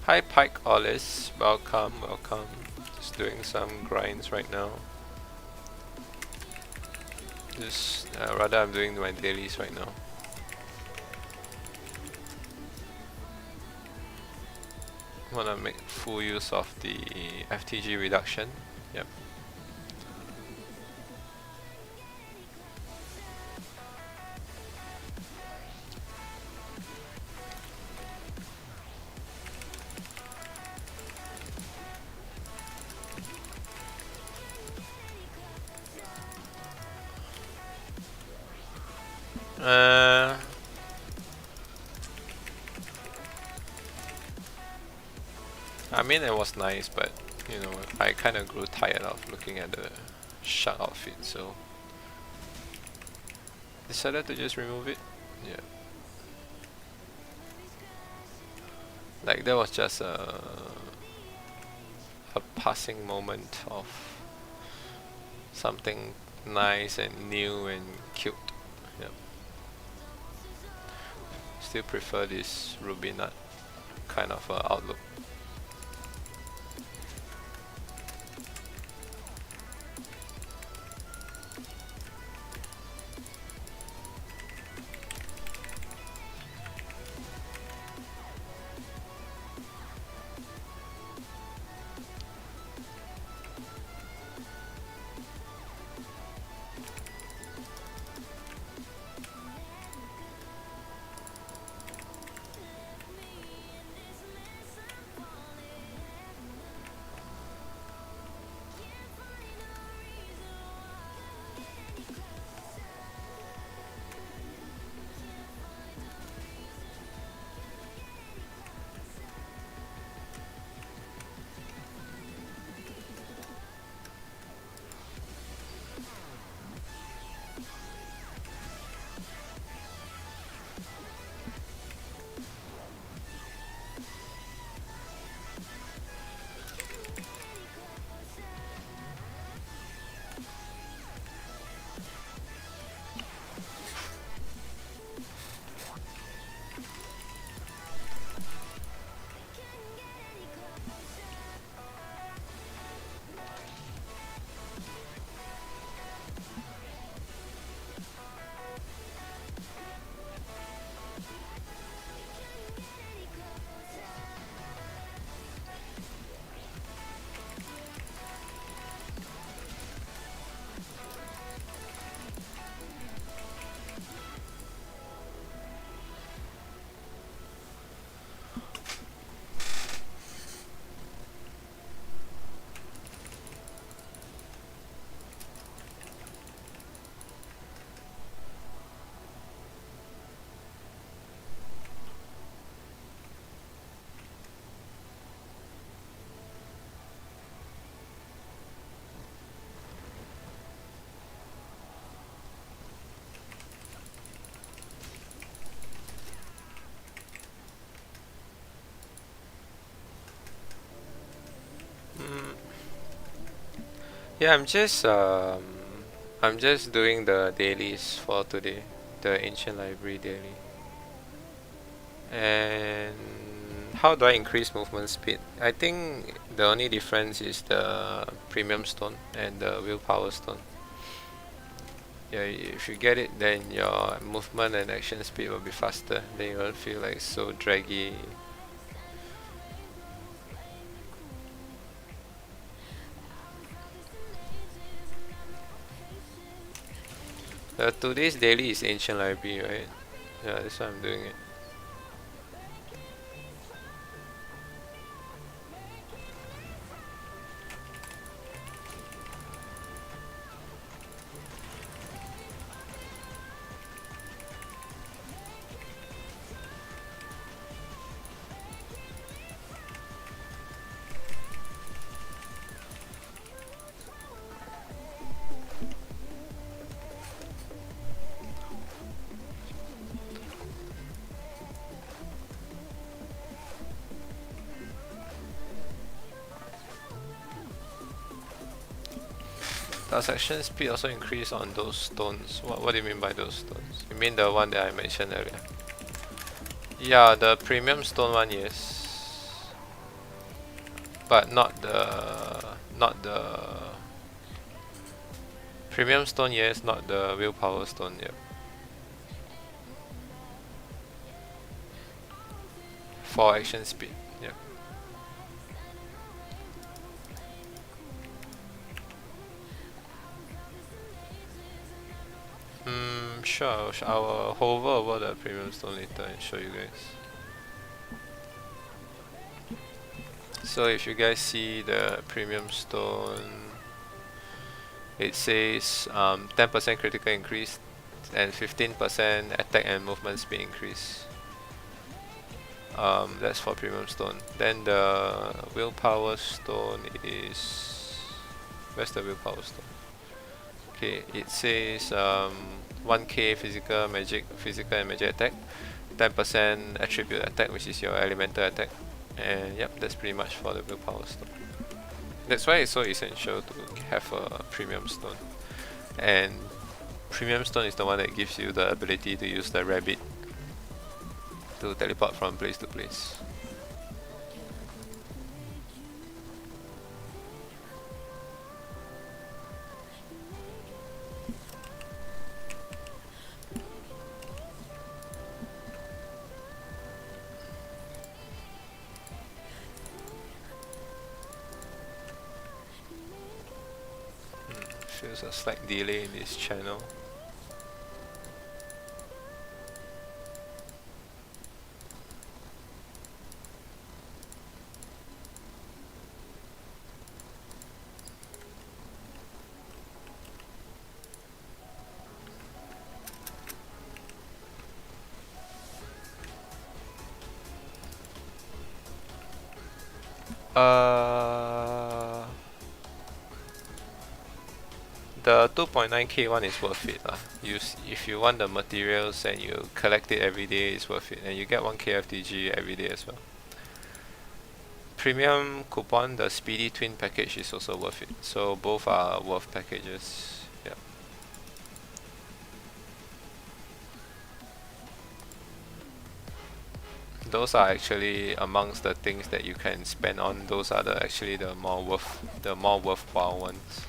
Hi Pike Ollis, welcome, welcome. Just doing some grinds right now. Rather I'm doing my dailies right now. Wanna make full use of the FTG reduction. Yep. Uh, I mean, it was nice, but you know, I kind of grew tired of looking at the shark outfit, so decided to just remove it. Yeah, like that was just a passing moment of something nice and new and cute. Yeah, still prefer this ruby nut kind of outlook. Mm, yeah, I'm just doing the dailies for today, the ancient library daily. And how do I increase movement speed? I think the only difference is the premium stone and the willpower stone. Yeah, if you get it, then your movement and action speed will be faster. Then you won't feel like so draggy. Today's daily is ancient library, right? Yeah, that's why I'm doing it. Does action speed also increase on those stones? What do you mean by those stones? You mean the one that I mentioned earlier? Yeah, the premium stone one, yes. But not the premium stone, yes, not the willpower stone, yep. For action speed, yep. Sure, I will hover over the premium stone later and show you guys. So if you guys see the premium stone, it says 10% critical increase, and 15% attack and movement speed increase. That's for premium stone. Then the willpower stone is, where's the willpower stone? Okay, it says 1k physical and magic attack, 10% attribute attack, which is your elemental attack, and yep, that's pretty much for the willpower stone. That's why it's so essential to have a premium stone, and premium stone is the one that gives you the ability to use the rabbit to teleport from place to place. Feels a slight delay in this channel. The 2.9k one is worth it lah. If you want the materials and you collect it every day, it's worth it, and you get 1k FTG every day as well. Premium coupon, the speedy twin package is also worth it. So both are worth packages. Yeah. Those are actually amongst the things that you can spend on. Those are actually the more worthwhile ones.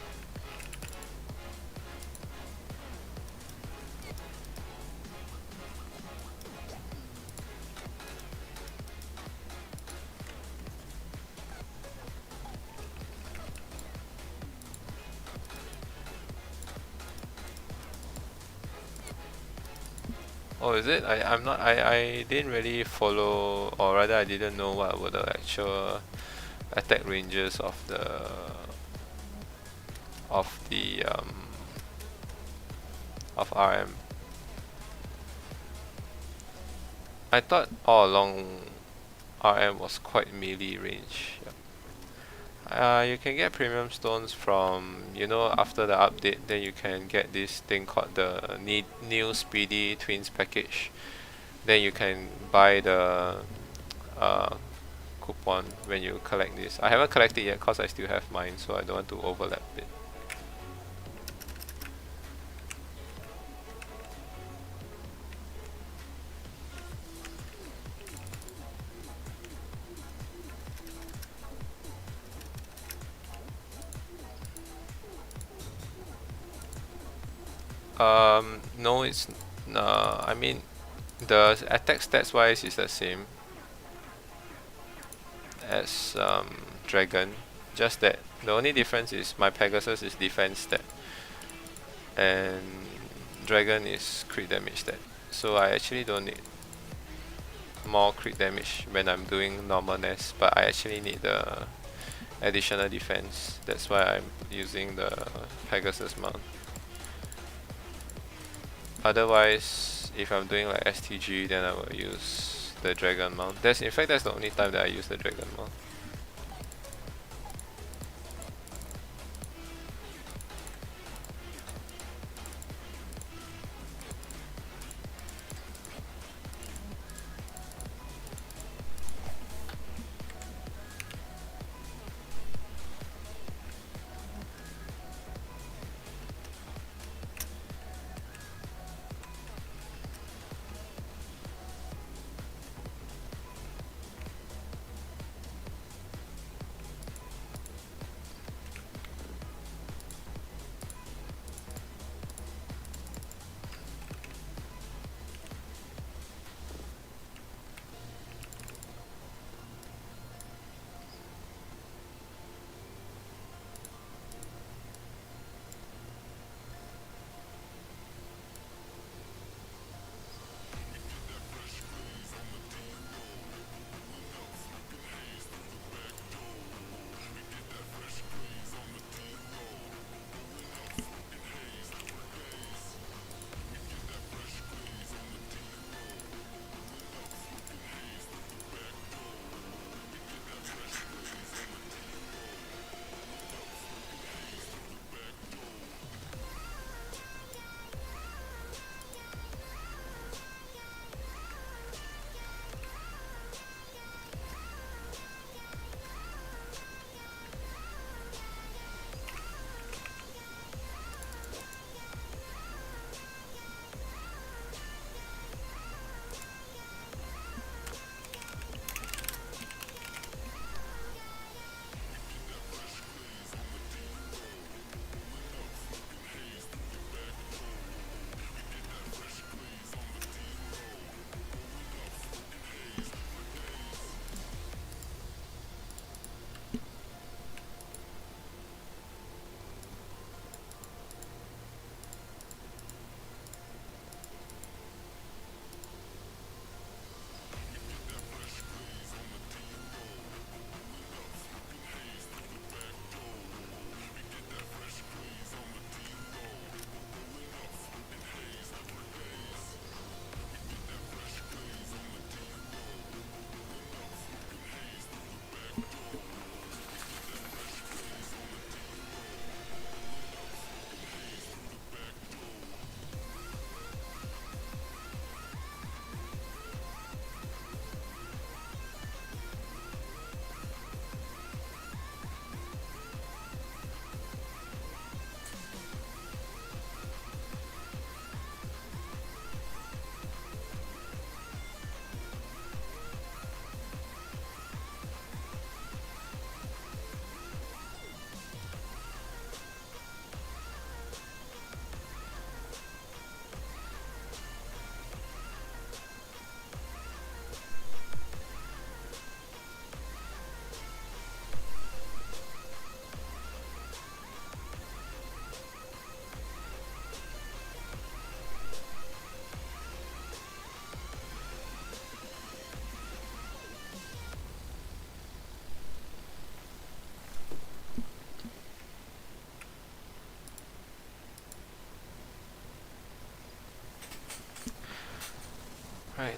Oh, is it? I didn't really follow, or rather I didn't know what were the actual attack ranges of the of RM. I thought all along RM was quite melee range. You can get premium stones from, you know, after the update, then you can get this thing called the new speedy twins package. Then you can buy the coupon when you collect this. I haven't collected yet because I still have mine, so I don't want to overlap it. No, it's I mean, the attack stats wise is the same as Dragon, just that the only difference is my Pegasus is defense stat and Dragon is crit damage stat. So I actually don't need more crit damage when I'm doing normal nest, but I actually need the additional defense. That's why I'm using the Pegasus mount. Otherwise, if I'm doing like FTG, then I will use the Dragon mount. In fact, that's the only time that I use the Dragon mount.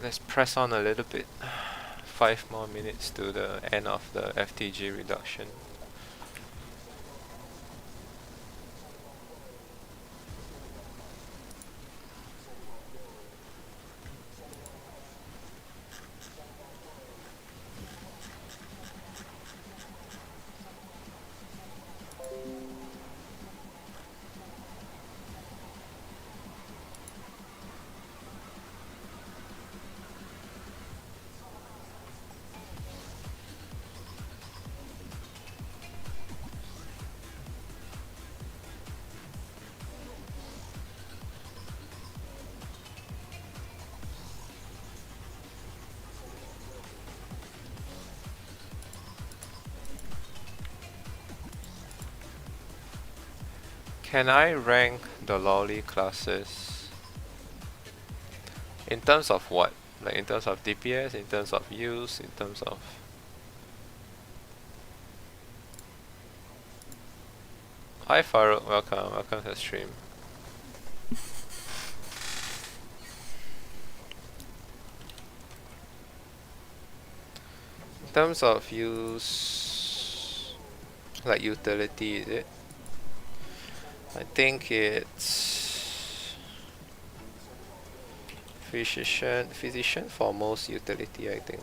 Let's press on a little bit. 5 more minutes to the end of the FTG reduction. Can I rank the lolly classes in terms of what? Like in terms of DPS, in terms of use, in terms of... Hi Farouk, welcome to the stream. In terms of use, like utility, is it? I think it's physician for most utility, I think.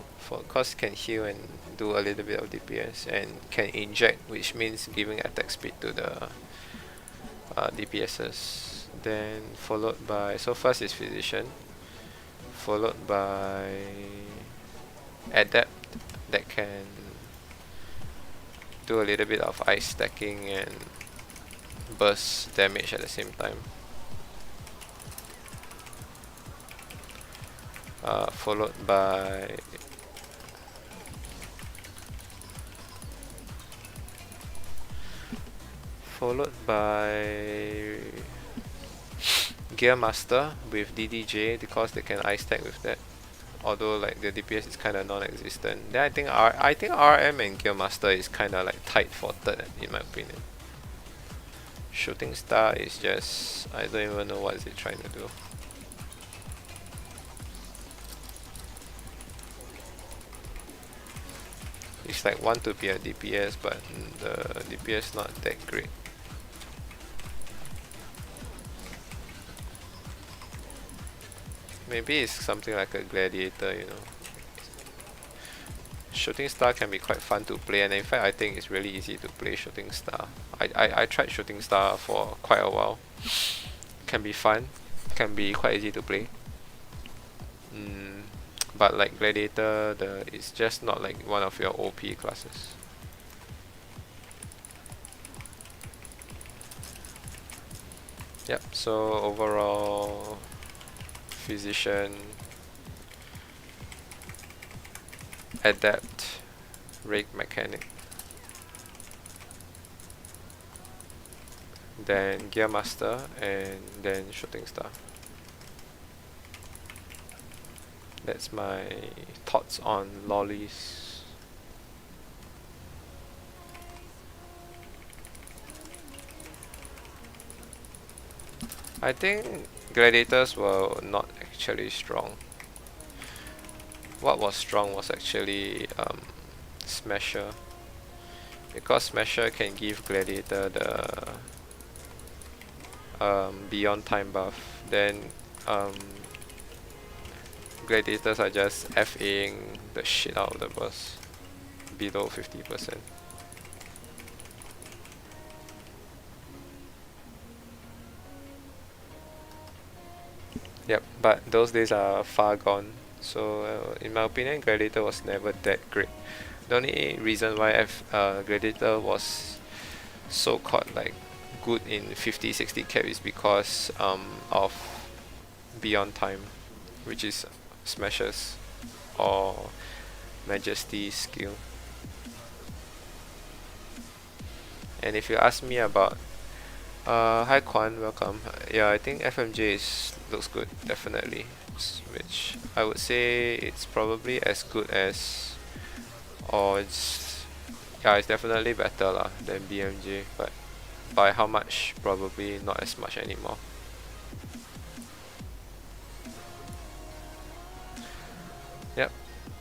Cause can heal and do a little bit of DPS and can inject, which means giving attack speed to the DPSs. Then followed by, so first is physician, followed by adept that can do a little bit of ice stacking and burst damage at the same time. Followed by Gear Master with DDJ because they can ice stack with that. Although like the DPS is kind of non-existent. Then I think RM and Gear Master is kind of like tied for third in my opinion. Shooting Star is just, I don't even know what is it trying to do. It's like want to be a DPS, but the DPS not that great. Maybe it's something like a Gladiator, you know. Shooting Star can be quite fun to play, and in fact I think it's really easy to play Shooting Star. I tried Shooting Star for quite a while. Can be fun, can be quite easy to play. But like Gladiator, it's just not like one of your OP classes. Yep, so overall Physician, Adept, Rake Mechanic, then Gear Master, and then Shooting Star. That's my thoughts on lollies. I think Gladiators were not actually strong. What was strong was actually Smasher, because Smasher can give Gladiator the beyond time buff. Then Gladiators are just FAing the shit out of the burst below 50%. Yep, but those days are far gone. So in my opinion, Gladiator was never that great. The only reason why Gladiator was so called like good in 50-60 cap is because of Beyond Time, which is Smashers or Majesty skill. And if you ask me about hi Kwan, welcome. Yeah, I think FMJ looks good, definitely. Which I would say it's probably as good as, or it's definitely better lah than BMJ, but by how much? Probably not as much anymore.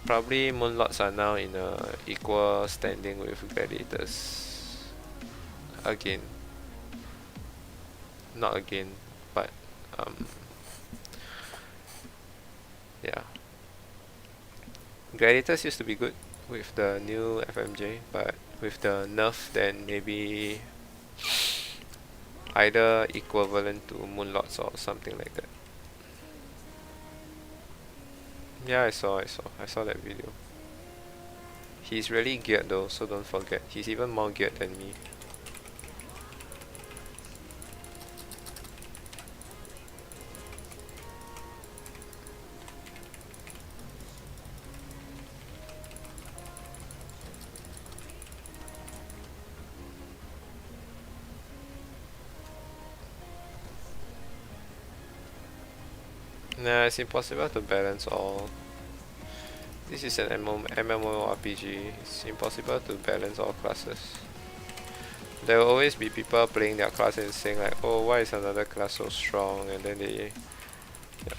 Probably Moonlords are now in a equal standing with Gladiators. Again. Not again, but yeah. Gladiators used to be good with the new FMJ, but with the nerf, then maybe either equivalent to Moonlords or something like that. Yeah, I saw that video. He's really geared though, so don't forget. He's even more geared than me. Nah, it's impossible to balance all. This is an MMORPG. It's impossible to balance all classes. There will always be people playing their class and saying like, oh, why is another class so strong? And then they... Yeah.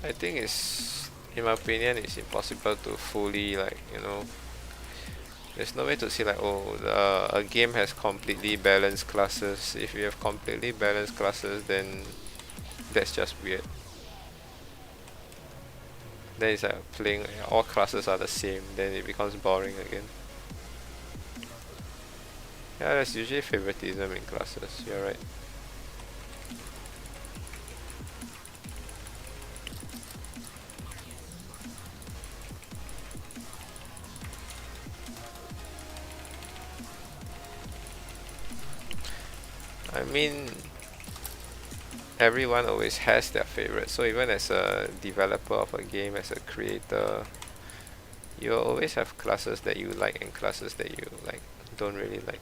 I think it's, in my opinion, it's impossible to fully like, you know, there's no way to see like, oh, a game has completely balanced classes. If you have completely balanced classes, then that's just weird. Then it's like playing all classes are the same, then it becomes boring again. Yeah, there's usually favoritism in classes, you're right. I mean, everyone always has their favorite, so even as a developer of a game, as a creator, you'll always have classes that you like and classes that you like don't really like.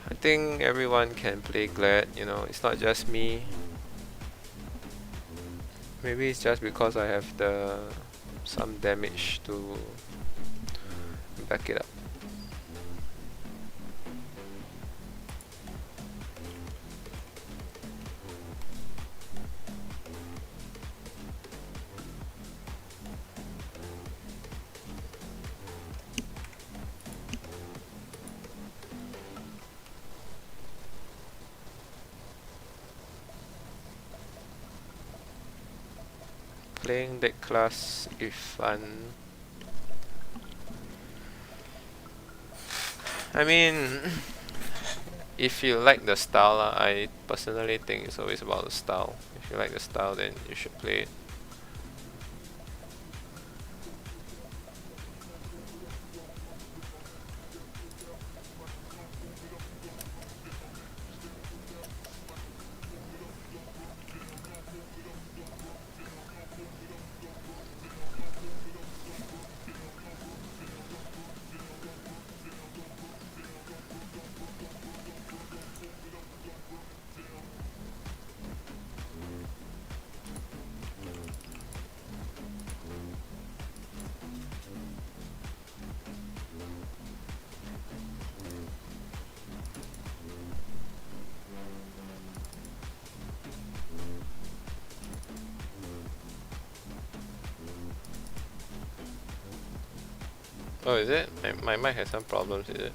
I think everyone can play Glad, you know, it's not just me. Maybe it's just because I have some damage to back it up. Playing that class is fun. I mean, if you like the style, I personally think it's always about the style. If you like the style, then you should play it. Oh, is it? My mic has some problems, is it?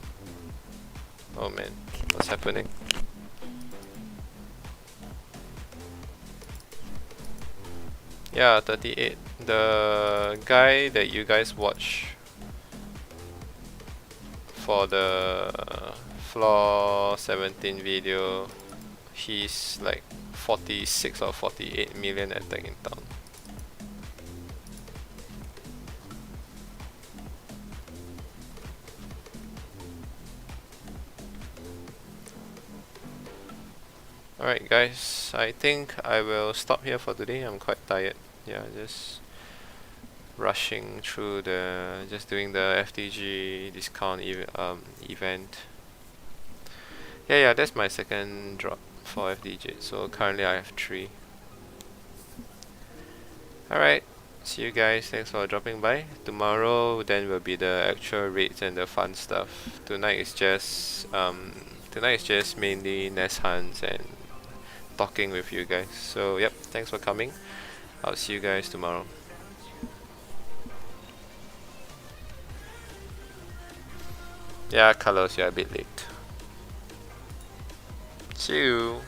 Oh man, what's happening? Yeah, 38. The guy that you guys watch for the floor 17 video, he's like 46 or 48 million attack in town. Alright guys, I think I will stop here for today. I'm quite tired. Yeah, just rushing through just doing the FTG discount event. Yeah, that's my second drop for FTG. So currently I have 3. Alright, see you guys. Thanks for dropping by. Tomorrow then will be the actual raids and the fun stuff. Tonight is just mainly nest hunts and talking with you guys. So yep, thanks for coming. I'll see you guys tomorrow. Yeah, Carlos, you're a bit late. See you.